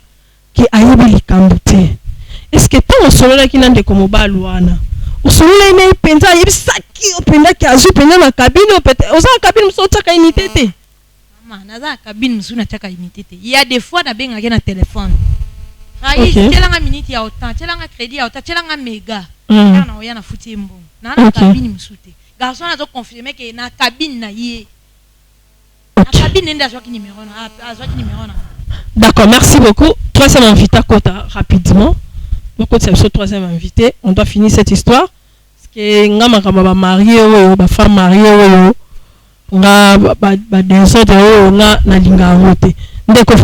[SPEAKER 11] qui ayebi likambo te est-ce que tant solo ki ndeko mobali wana usulule ne penza yebisaki openda ki azu penda na cabine peut oza cabine muso tsaka unité te
[SPEAKER 3] mama naza cabine muso na tsaka unité te il y a des fois na benga na téléphone raïs telanga minute ya autant telanga crédit ya autant telanga méga na oya na futi mbongo na cabine muso te garçon a confirmé que na cabine na yé na cabine nda zwaki numéro na zwaki numéro na
[SPEAKER 11] d'accord merci beaucoup troisième invité à Kota rapidement. Donc c'est le troisième invité, on doit finir cette histoire parce que nga makamba marié ou ba femme mariée ou nga ba désordre ou nga na linga voter ndeko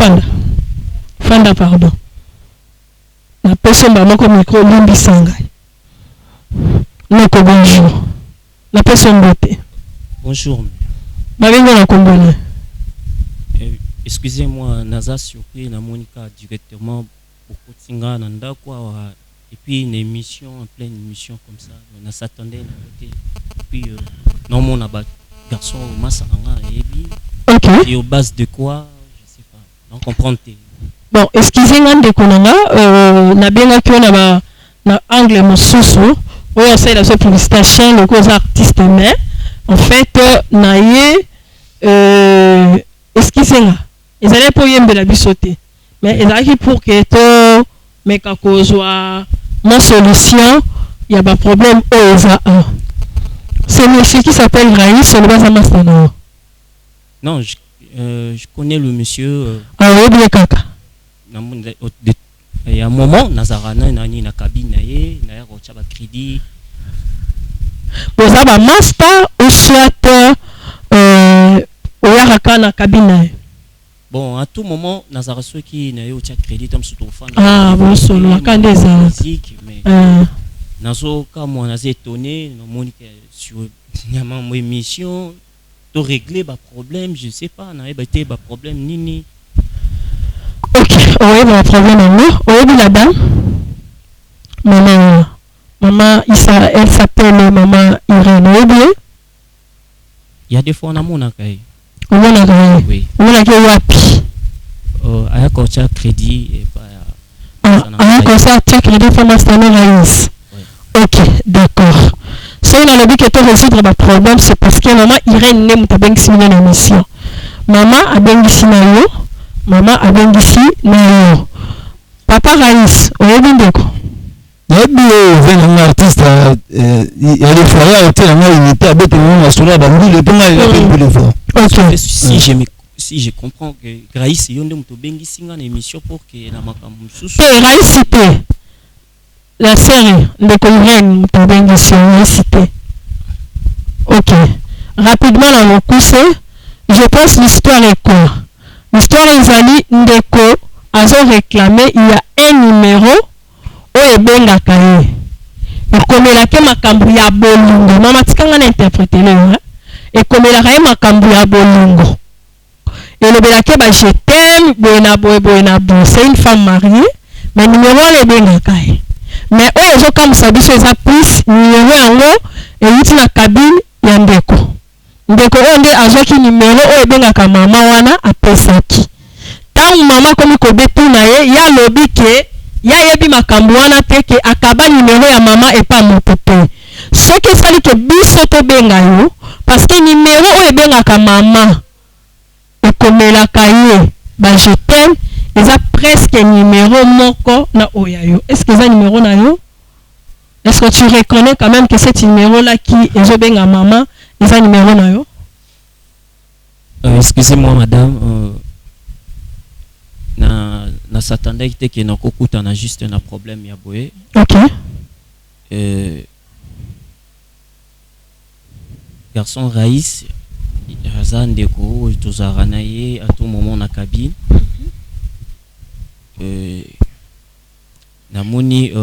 [SPEAKER 11] fanda pardon na personne ba moko micro limbisanga. Noko bonjour. La personne beauté.
[SPEAKER 5] Bonjour.
[SPEAKER 11] Babengo na kombona.
[SPEAKER 5] Excusez-moi, naza surpris na Monica directement beaucoup tinga na ndako et puis une émission en pleine émission comme ça, on s'attendait et puis non mon abat garçon masanga et puis et au base de quoi je sais pas. Donc comprendre.
[SPEAKER 11] Bon, excusez-moi de konanga na benga ki na angle mosusu où on sait la publication le cause artiste mais en fait na excusez-moi ils allaient pour yembe la bisoté mais ils allaient pour que to mais ka kozwa ma solution il y a pas problème c'est monsieur qui s'appelle Raïs sur le base à Mastano.
[SPEAKER 5] Non, je connais le monsieur
[SPEAKER 11] oui bien kaka
[SPEAKER 5] il y a un moment Nazarana na cabine na ya rocha ba crédit
[SPEAKER 11] vous avez un master ou soit oyaraka na cabine.
[SPEAKER 5] Bon, à tout moment, Nazara ceux qui n'a eu aucun crédit comme sur ton fan.
[SPEAKER 11] Ah, bon, solo, quand des
[SPEAKER 5] musique, mais Nazo, comme on a étonné, Monique sur une émission, de régler le problème, je sais pas, on a été le problème nini.
[SPEAKER 11] Ok, oui, le problème en nous, oui, la dame, maman, elle s'appelle maman Irène, oui.
[SPEAKER 5] Il y a des fois on a mon accueil.
[SPEAKER 11] Oui. On a que wapi.
[SPEAKER 5] À un crédit et pas.
[SPEAKER 11] À un crédit pour m'installer Raïs. Ok, d'accord. Si on a le but de résoudre le problème, c'est parce que maman Irène n'est pas bien ici dans l'émission. Maman a bien ici na yo. Maman a bien ici na yo. Papa Raïs, on est bien d'accord.
[SPEAKER 2] Il y a un artiste, il y a des fois, il y a une unité à bête, il y a le temps, il y a
[SPEAKER 5] si je comprends que Graïs est une émission pour que la macamusu.
[SPEAKER 11] Raïs cité. La série de Corinne Moutabengui cité. Ok. Rapidement, dans le coup, je pense l'histoire est quoi? L'histoire est allée Ndeko a réclamé, il y a un numéro. Oye benga kaye ekomela ke makambu ya bolingo mama tikanga na interpréter le ekomela kaye makambu ya bolingo elobela ke ba je t'aime boena boy c'est une femme mariée mais numéro le benga kaye mais oyo zo comme ça biso eza plus numéro yango euti na cabine ya ndeko onde azwaki numéro oyo bengaka mama wana apesaki tangu mama komi kobetu na ye ya lobi ke ya yebi makambo wana te ke akaba numéro ya mama et pas moto te soki esali ke biso tobenga yo parce que numéro oyo ebengaka mama ekomelaka ye ba je t'aime eza presque numéro moko na oya yo. Est-ce que eza numéro na yo? Est-ce que tu reconnais quand même que cet numéro là qui ezobenga mama eza numéro na yo?
[SPEAKER 5] Excusez-moi madame, na s'attendait que na kokuta na juste un problème ya boye.
[SPEAKER 11] OK.
[SPEAKER 5] Garçon Raïs Razan Deko tozarana ye à tout moment na cabine. Namoni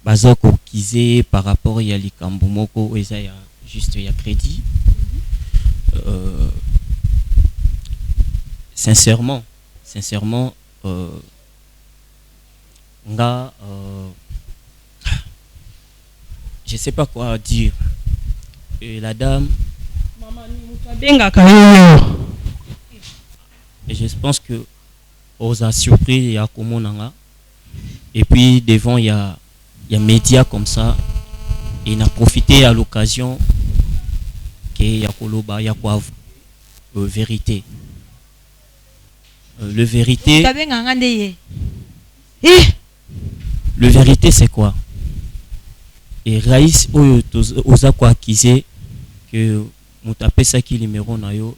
[SPEAKER 5] bazoko kize par rapport ya likambo moko eza ya juste ya crédit. Sincèrement je sais pas quoi dire. La dame et je pense que on a surpris ya komonanga et puis devant il y a médias comme ça et n'a profité à l'occasion que ya koloba ya quoi vérité. Le vérité c'est quoi? Et Raïs oza quoi acquisé que mon tapé ça qui numéro na yo.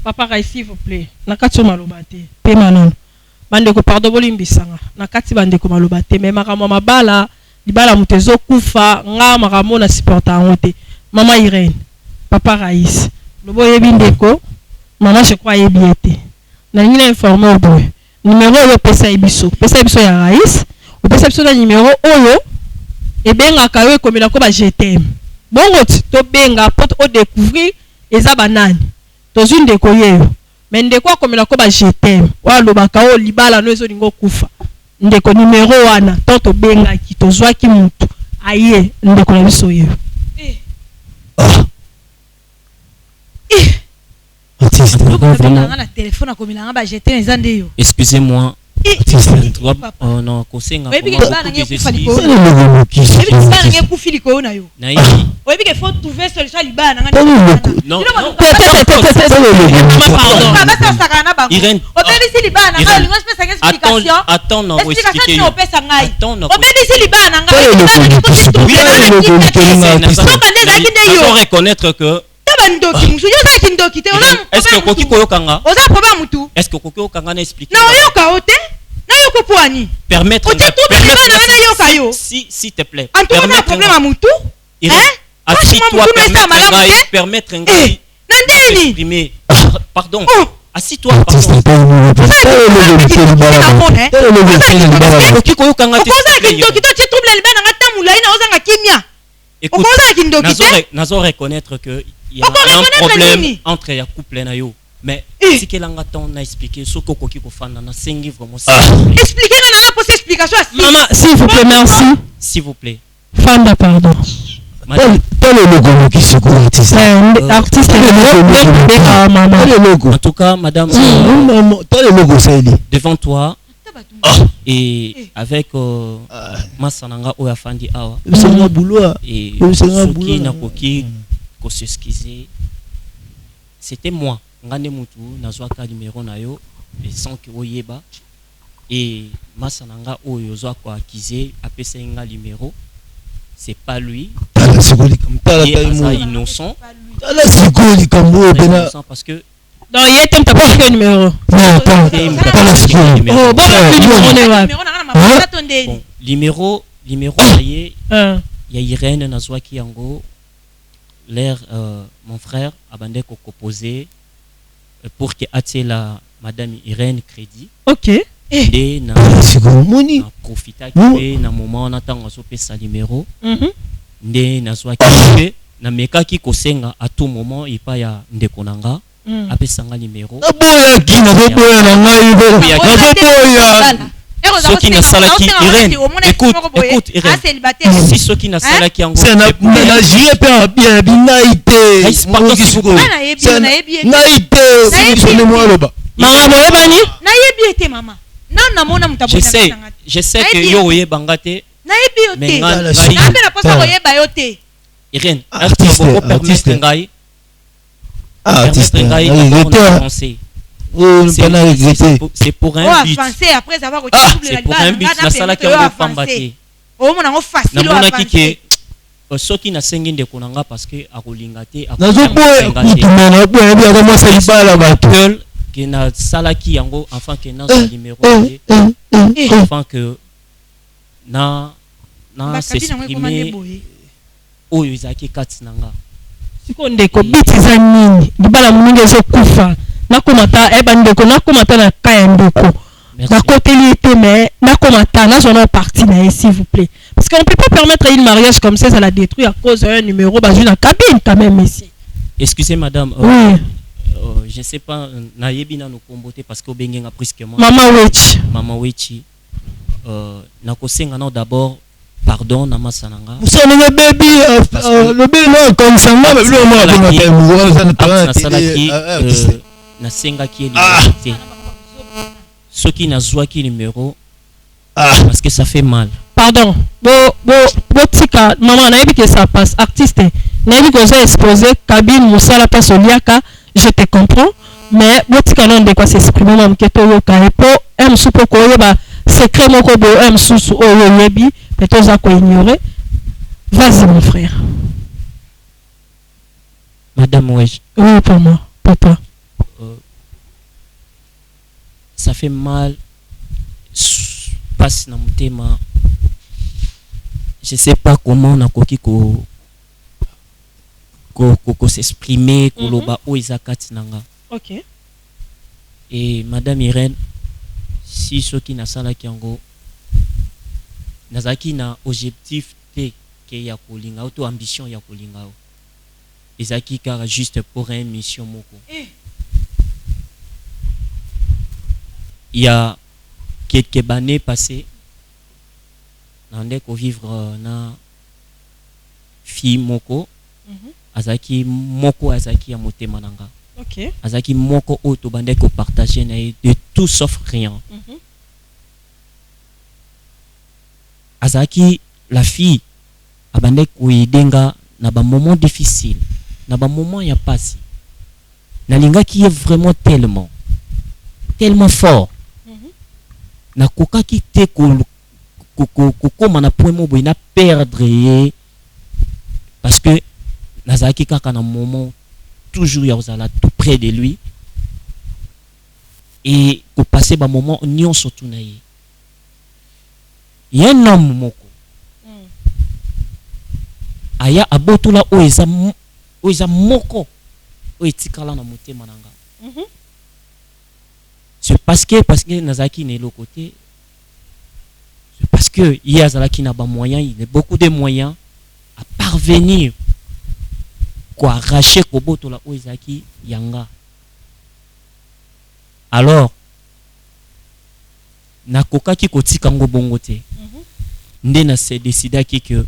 [SPEAKER 11] Papa Raïs s'il vous plaît nakati malobate pe manon bande ko pardon bolimbisanga nakati bande ko malobate mais makamo mabala libala mutezo kufa nga makamo na supporta ngote mama Irène papa Raïs lobo yebi ndeko maman je crois yebi été na nina informé au boy numéro yo pesa ebiso ya Raïs o pesa biso na numéro oyo ebenga kayo komela ko ba GTM bongo to benga pot o découvrir eza banani tozwi ndeko yeyo mais ndeko komela ko ba GTM wa lobaka o libala no ezo lingo kufa ndeko numéro wana to benga ki tozwa ki mutu aye ndeko na biso yeyo
[SPEAKER 5] Excusez-moi. Non, reconnaître que est-ce que koki koyokanga est-ce que koki koyokanga na expliquer permettre s'il te plaît permettre exprimer pardon assis-toi koki koyokanga écoute, nazo reconnaître que il y a un problème entre ya couple na yo mais si que langa ton a expliqué ce que koki ko fana na sengi vraiment
[SPEAKER 3] expliquer na pour explication
[SPEAKER 11] maman s'il vous plaît merci
[SPEAKER 5] s'il vous plaît
[SPEAKER 11] Fanda pardon
[SPEAKER 2] madame le logo qui se artiste
[SPEAKER 5] en tout cas madame
[SPEAKER 2] le logo
[SPEAKER 5] devant toi et avec Massananga oya fandi awa et soki na koki ko s'excuser c'était moi ngane mutu nazwa ka numéro na yo et sans que oyeba et Massananga oyo zwa ko accuser apesa nga numéro c'est pas lui il est innocent parce que
[SPEAKER 11] non, il est t'as pas le numéro.
[SPEAKER 5] Non, pas le numéro.
[SPEAKER 11] Bon,
[SPEAKER 5] numéro il y a Irène Nazwaki Yango l'air mon frère abandé ko proposé pour que atie la madame Irène crédit.
[SPEAKER 11] OK.
[SPEAKER 5] Et na profita que na moment on attend on pesa numéro. Nde Nazwaki na meka ki kosenga à tout moment il pa ya ndekonanga. Apesanga numéro ceux qui n'a salaki Irène écoute Irène si ceux qui n'a salaki en
[SPEAKER 4] c'est na jire pe bien binaite
[SPEAKER 5] pardon s'il vous plaît
[SPEAKER 4] naite c'est moi loba
[SPEAKER 3] maman moyebani nayebi ete maman na mona mutabu
[SPEAKER 5] je sais que yo oyebangate
[SPEAKER 3] nayebi ote na pena posa koyeba yo te
[SPEAKER 5] Irène artiste permettre ngai c'est pour un but.
[SPEAKER 3] Après avoir
[SPEAKER 5] c'est pour un but. La salle qui a fait ceux qui n'a sengi de konanga parce que a rolingate qui na sala qui yango enfin que na numéro enfin que na s'exprimer oyo izaki kati nanga
[SPEAKER 11] siko ndeko bitiza nini libala mungi ezokufa nakomata ebandeko nakomata na kaya ndeko nakoteli ete mais nakomata nazona partie na s'il vous plaît parce qu'on peut pas permettre une mariage comme ça la détruire à cause d'un numéro basé dans cabine quand même ici.
[SPEAKER 5] Excusez madame
[SPEAKER 11] oui.
[SPEAKER 5] Je sais pas nayebi na no kombote parce que obengenga brusquement maman wechi nakosenga na d'abord pardon na masananga
[SPEAKER 4] musananga baby le bel comme ça moi
[SPEAKER 5] na senga qui est ceux qui n'a joué qui numéro parce que ça fait mal.
[SPEAKER 11] Pardon tika maman na yebi que ça passe artiste na yebi que ça exposé cabine musala pas soliaka je te comprends mais tika non de quoi s'exprimer même que to yoka po m supo ko yoba secret moko bo m susu oyo yebi peut-être ça ko ignorer. Vas-y mon frère.
[SPEAKER 5] Madame Wesh.
[SPEAKER 11] Oui pour moi papa.
[SPEAKER 5] Ça fait mal passe na mutema je sais pas comment na koki ko ko s'exprimer koloba o izakati nanga.
[SPEAKER 11] OK.
[SPEAKER 5] Et madame Irène, si ce qui na sala kiango nazaki na objectif te ke ya kolinga auto ambition ya kolinga o. Ezaki kara juste pour une mission moko. Il y a quelques années passées, nande ko vivre na fille moko, azaki moko azaki ya motema nanga.
[SPEAKER 11] OK.
[SPEAKER 5] Azaki moko auto bande ko partager na de tout sauf rien. Azaki la fille abande ko idenga na ba moment difficile, na ba moment ya pasi. Na linga qui est vraiment tellement fort. Na koka ki te koma na point mo na perdre parce que nazaki kaka na moment toujours ya ozala tout près de lui et ko passer ba moment nion surtout na ye. Un homme moko aya abotula oeza moko o etikala na motema nanga. C'est parce que nazaki ne le côté, c'est parce que il y a zalaki na ba moyens, il y a beaucoup de moyens à parvenir quoi arracher koboto la oezaki yanga. Alors na kokaki kotika ngo bongo te. Nde na se décidaki que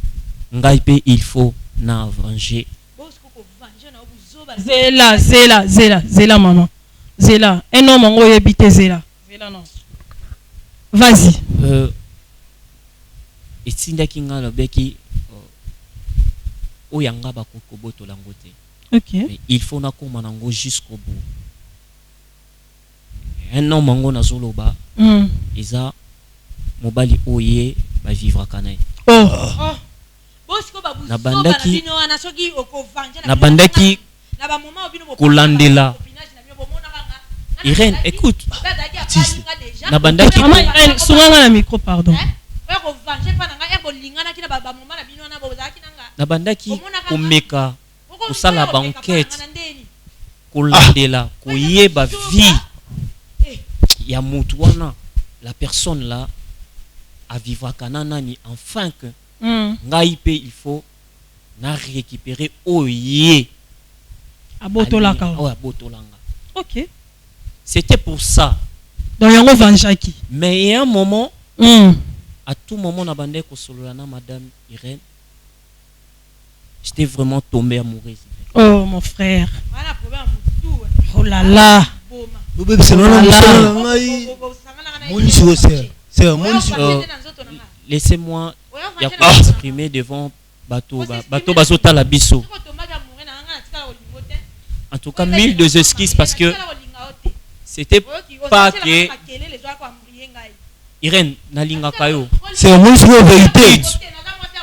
[SPEAKER 5] ngai pe il faut na venger.
[SPEAKER 11] Zela maman. Zela, un homme en haut habité Zela. Zela non. Vas-y.
[SPEAKER 5] Et tinda kinga lo beki o yanga ba koboto langote.
[SPEAKER 11] OK.
[SPEAKER 5] Mais il faut na koma nango jusqu'au bout. Un homme en haut na zoloba. Isa mobali oye ba vivre kanai. Na bandaki kulandela. Irène, écoute.
[SPEAKER 11] Nabandaki. Maman Irène, souvent la micro, pardon.
[SPEAKER 5] Nabandaki komeka kusala banquette kulandela koyeba vie ya mutu wana la personne là à vivre kanana ni enfin que ngai pe il faut na récupérer oye
[SPEAKER 11] abotolaka. OK.
[SPEAKER 5] C'était pour ça.
[SPEAKER 11] Donc yango vanjaki.
[SPEAKER 5] Mais il y a un moment à tout moment na bande ko solana madame Irène. J'étais vraiment tombé amoureux.
[SPEAKER 11] Oh mon frère. Oh là là.
[SPEAKER 5] Laissez-moi exprimer devant bateau bazota la biso. En tout cas, mille de excuses parce que c'était pas que Irène nalinga kayo.
[SPEAKER 4] C'est un mot sur la vérité.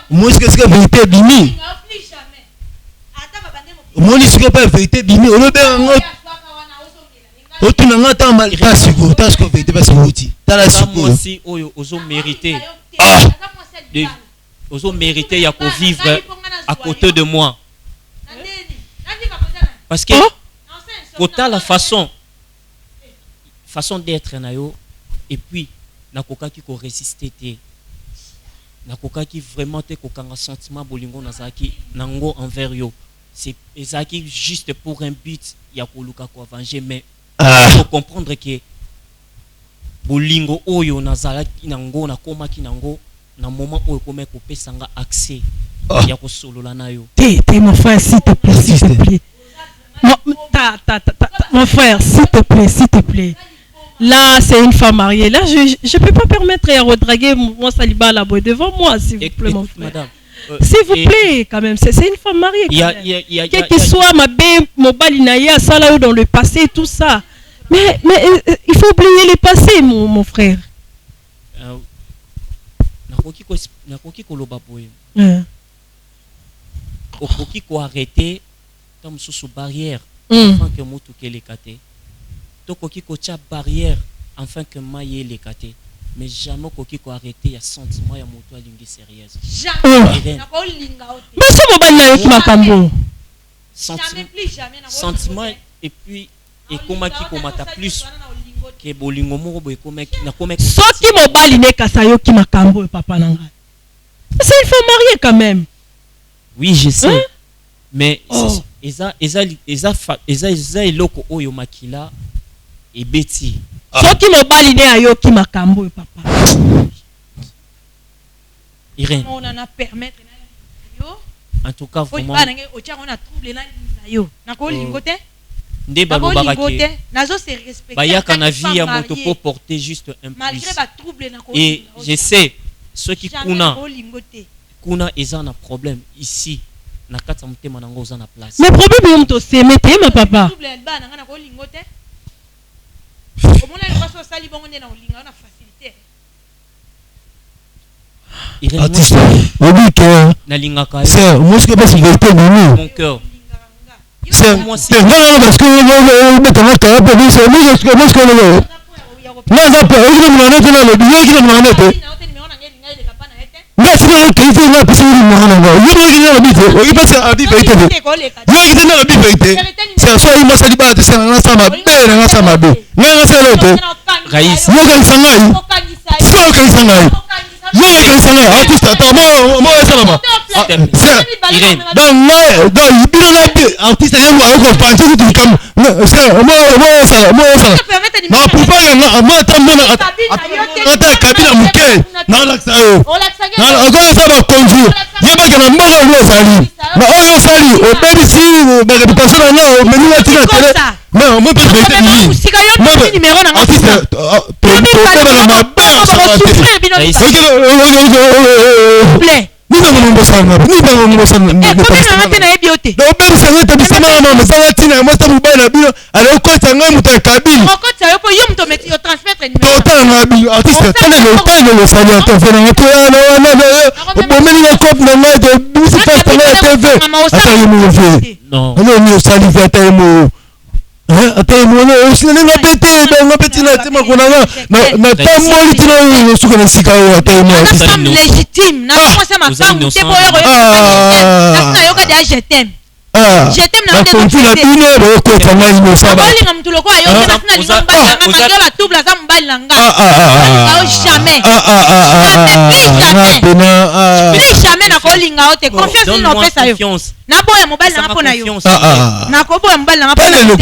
[SPEAKER 4] Moi, qu'est-ce que la vérité bimi? Moi, je suis pas la vérité bimi. On le ben on tu n'as pas mal pas sûr. T'as ce que vérité pas sûr. T'as la sûr.
[SPEAKER 5] Moi aussi, ozo mérité. Ozo mérité ya ko vivre à côté de moi. Parce que kota la façon d'être nayo et puis nakoka ki ko résister te nakoka ki vraiment te ko kanga sentiment bolingo nazaki nango envers yo c'est ezaki juste pour un but ya ko luka ko venger mais faut comprendre que bolingo oyo nazalaki nango nakoma ki nango na moment oyo kome ko pesanga accès ya ko solola nayo
[SPEAKER 11] te mon frère s'il te plaît mon frère s'il te plaît là c'est une femme mariée là je peux pas permettre à redraguer mon saliba là devant moi s'il vous plaît mon frère
[SPEAKER 5] madame
[SPEAKER 11] s'il vous plaît quand même c'est une femme mariée quel qu'il soit ma belle mobile naya ça là dans le passé tout ça mais il faut oublier le passé mon frère
[SPEAKER 5] nakoki koloba boye okoki ko arrêter comme sous barrière afin que motu kelekate tokoki ko tia barrière afin que maye lekate mais jamais koki ko arrêter ya sentiment ya motu alingi sérieuse
[SPEAKER 11] jamais nakolinga ote mais ce mobile na yoki makambo
[SPEAKER 5] sentiment et puis et comment qui komata plus que bolingo moko boy na comme
[SPEAKER 11] soki mobali ne kasayo ki makambo papa nanga. C'est une femme mariée quand même.
[SPEAKER 5] Oui, je sais. Hein? Mais eza eloko oyo makila et beti.
[SPEAKER 11] Soki mobali ne ayo ki makambo papa.
[SPEAKER 5] Irène.
[SPEAKER 3] On en a permettre
[SPEAKER 5] en tout cas vraiment
[SPEAKER 3] on a troublé yo na ko lingote
[SPEAKER 5] nde balobaka ke
[SPEAKER 3] nazo se respecter
[SPEAKER 5] bayaka na vie ya moto pour porter juste un plus
[SPEAKER 3] malgré ba trouble na ko
[SPEAKER 5] et je sais ceux qui kuna eza na problème ici na kata mutema nango oza na place
[SPEAKER 11] mais problème yo mto se mete ma papa
[SPEAKER 3] trouble ba na ko lingote omona le paso sali bongo na olinga na facilité.
[SPEAKER 4] Artiste, on dit que c'est moi ce que parce que vérité non
[SPEAKER 5] mon cœur.
[SPEAKER 4] C'est moi c'est non parce que maintenant tu as pas dit c'est moi ce que non ça peut il me l'a dit là le billet qui me l'a dit mais c'est vrai qu'il faut là parce que il me l'a dit il passe à dire vérité il dit la vérité c'est ça il m'a dit bah c'est un sama belle un sama belle mais c'est l'autre
[SPEAKER 5] Raïs
[SPEAKER 4] moi quand ça ngai c'est quand ça ngai yo esanga artiste attends moi salama
[SPEAKER 5] Irène
[SPEAKER 4] donc il bino na bi artiste yango ako penser tout comme c'est moi ça ma poupa nga moi tambona ata kabila muke na laksa yo na ako ça va conduire yeba kana mboko ngo sali na oyo sali obedisi ba réputation na o menu na tina télé mais moi peut être ni moi
[SPEAKER 3] numéro na
[SPEAKER 4] artiste attends moi aussi na pété na tema kona na tamoli tino suka na sika yo attends moi
[SPEAKER 3] c'est légitime na commencer ma femme te boyo na yoka dia je t'aime na
[SPEAKER 4] ndeko la bino ko tanga ino saba
[SPEAKER 3] bali ngam tuloko ayo na linga mbali na magela ba double za mbali nanga jamais jamais na ko linga ote confiance no pesa yo na boya mobile na pona yo na ko boya mobile na pona yo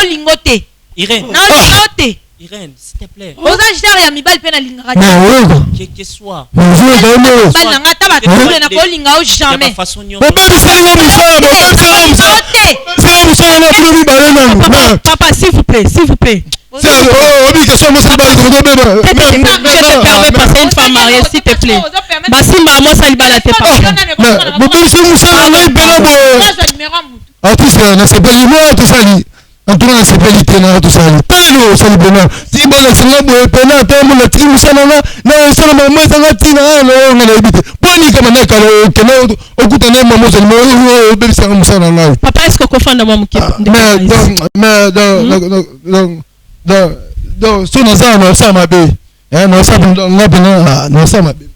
[SPEAKER 3] lingote
[SPEAKER 5] Irène
[SPEAKER 3] na lingote
[SPEAKER 5] Irène s'il te plaît
[SPEAKER 3] oza jere ya mibali pe na linga
[SPEAKER 5] que soit
[SPEAKER 3] mobile na ngata ba double na ko linga o jamais
[SPEAKER 11] papa s'il vous plaît
[SPEAKER 4] c'est oui que soit moi ça va
[SPEAKER 11] je te permets passer une femme mariée s'il te plaît basi maman ça libala te papa
[SPEAKER 4] artiste na sepeli moi tout ça en tout cas sepeli tena tout ça pelo ça libena si bala sanga boy pena temo na timu sana na sana mama sanga tina no ngana ibite boni kama na kalo kena okutana mama ça mo bébé sanga musana na
[SPEAKER 11] papa est-ce que kofanda mwa mkipa
[SPEAKER 4] mais donc so na ça ma bé no ça no ça ma bé.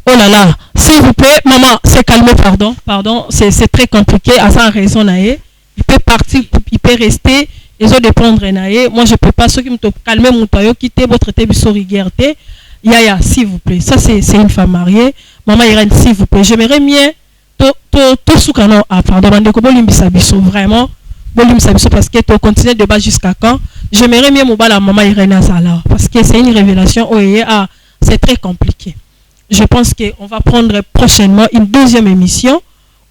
[SPEAKER 11] Oh là là, s'il vous plaît, maman, c'est calmé, pardon, c'est très compliqué, à sa raison, naïe. Il peut partir, il peut rester, ils ont dépendre, naïe. Moi, je peux pas, ceux qui me calmer, mon toyo, quitter votre rigueur, Yaya, s'il vous plaît, ça c'est une femme mariée. Maman Irène, s'il vous plaît, j'aimerais bien, tout ce qu'on a, pardon, vraiment, parce que tu continues de bas jusqu'à quand. J'aimerais bien, la maman Irène Azala, parce que c'est une révélation, c'est très compliqué. Je pense qu'on va prendre prochainement une deuxième émission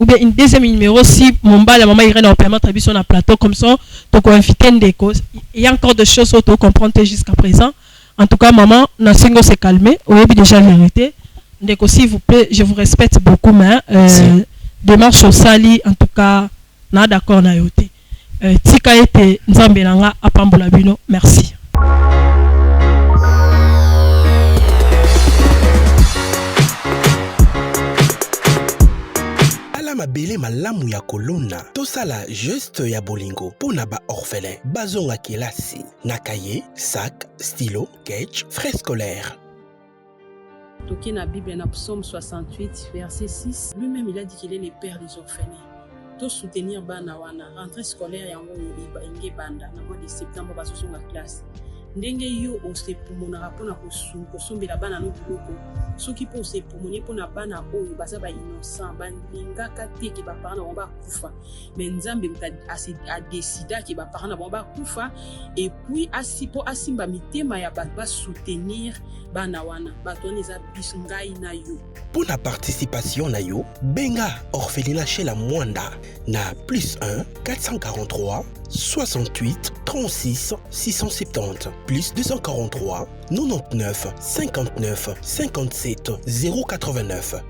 [SPEAKER 11] ou bien une deuxième numéro si mon bas la maman Irène va permettre de sur un plateau comme ça. Donc on va inviter une causes. Il y a encore des choses auto comprendre jusqu'à présent. En tout cas maman, Nasingo s'est calmé. Vous avez déjà la vérité. Donc s'il vous plaît, je vous respecte beaucoup mais démarche au sali en tout cas na d'accord na yoté. Tika ete nzambe nanga apambola bino. Merci.
[SPEAKER 1] mabele malamu ya kolona tosala geste ya bolingo pona ba orphelin bazonga kelasi na cahier, sac, stylo, sketch, frais scolaire.
[SPEAKER 10] Toqué na Bible, na Psaume 68, verset 6, lui-même il a dit qu'il est le père des orphelins. To soutenir bana wana rentrée scolaire yango inge banda na mois de septembre basoso na classe. Ndenge yo osepumonaka mpona kosombela bana no biloko soki mpo osepumoni mpona bana oyo baza innocent balingaka te ke baparent na bango bakufa me nzambe adesida ke baparent na bango bakufa epuis mpo asimba mitema ya bato basoutenir bana wana bato wana eza biso ngai na yo.
[SPEAKER 1] Pour la participation na yo, benga orphelinat chez la Mwanda na +1 443 68 36 670 plus 243 99 59 57 089.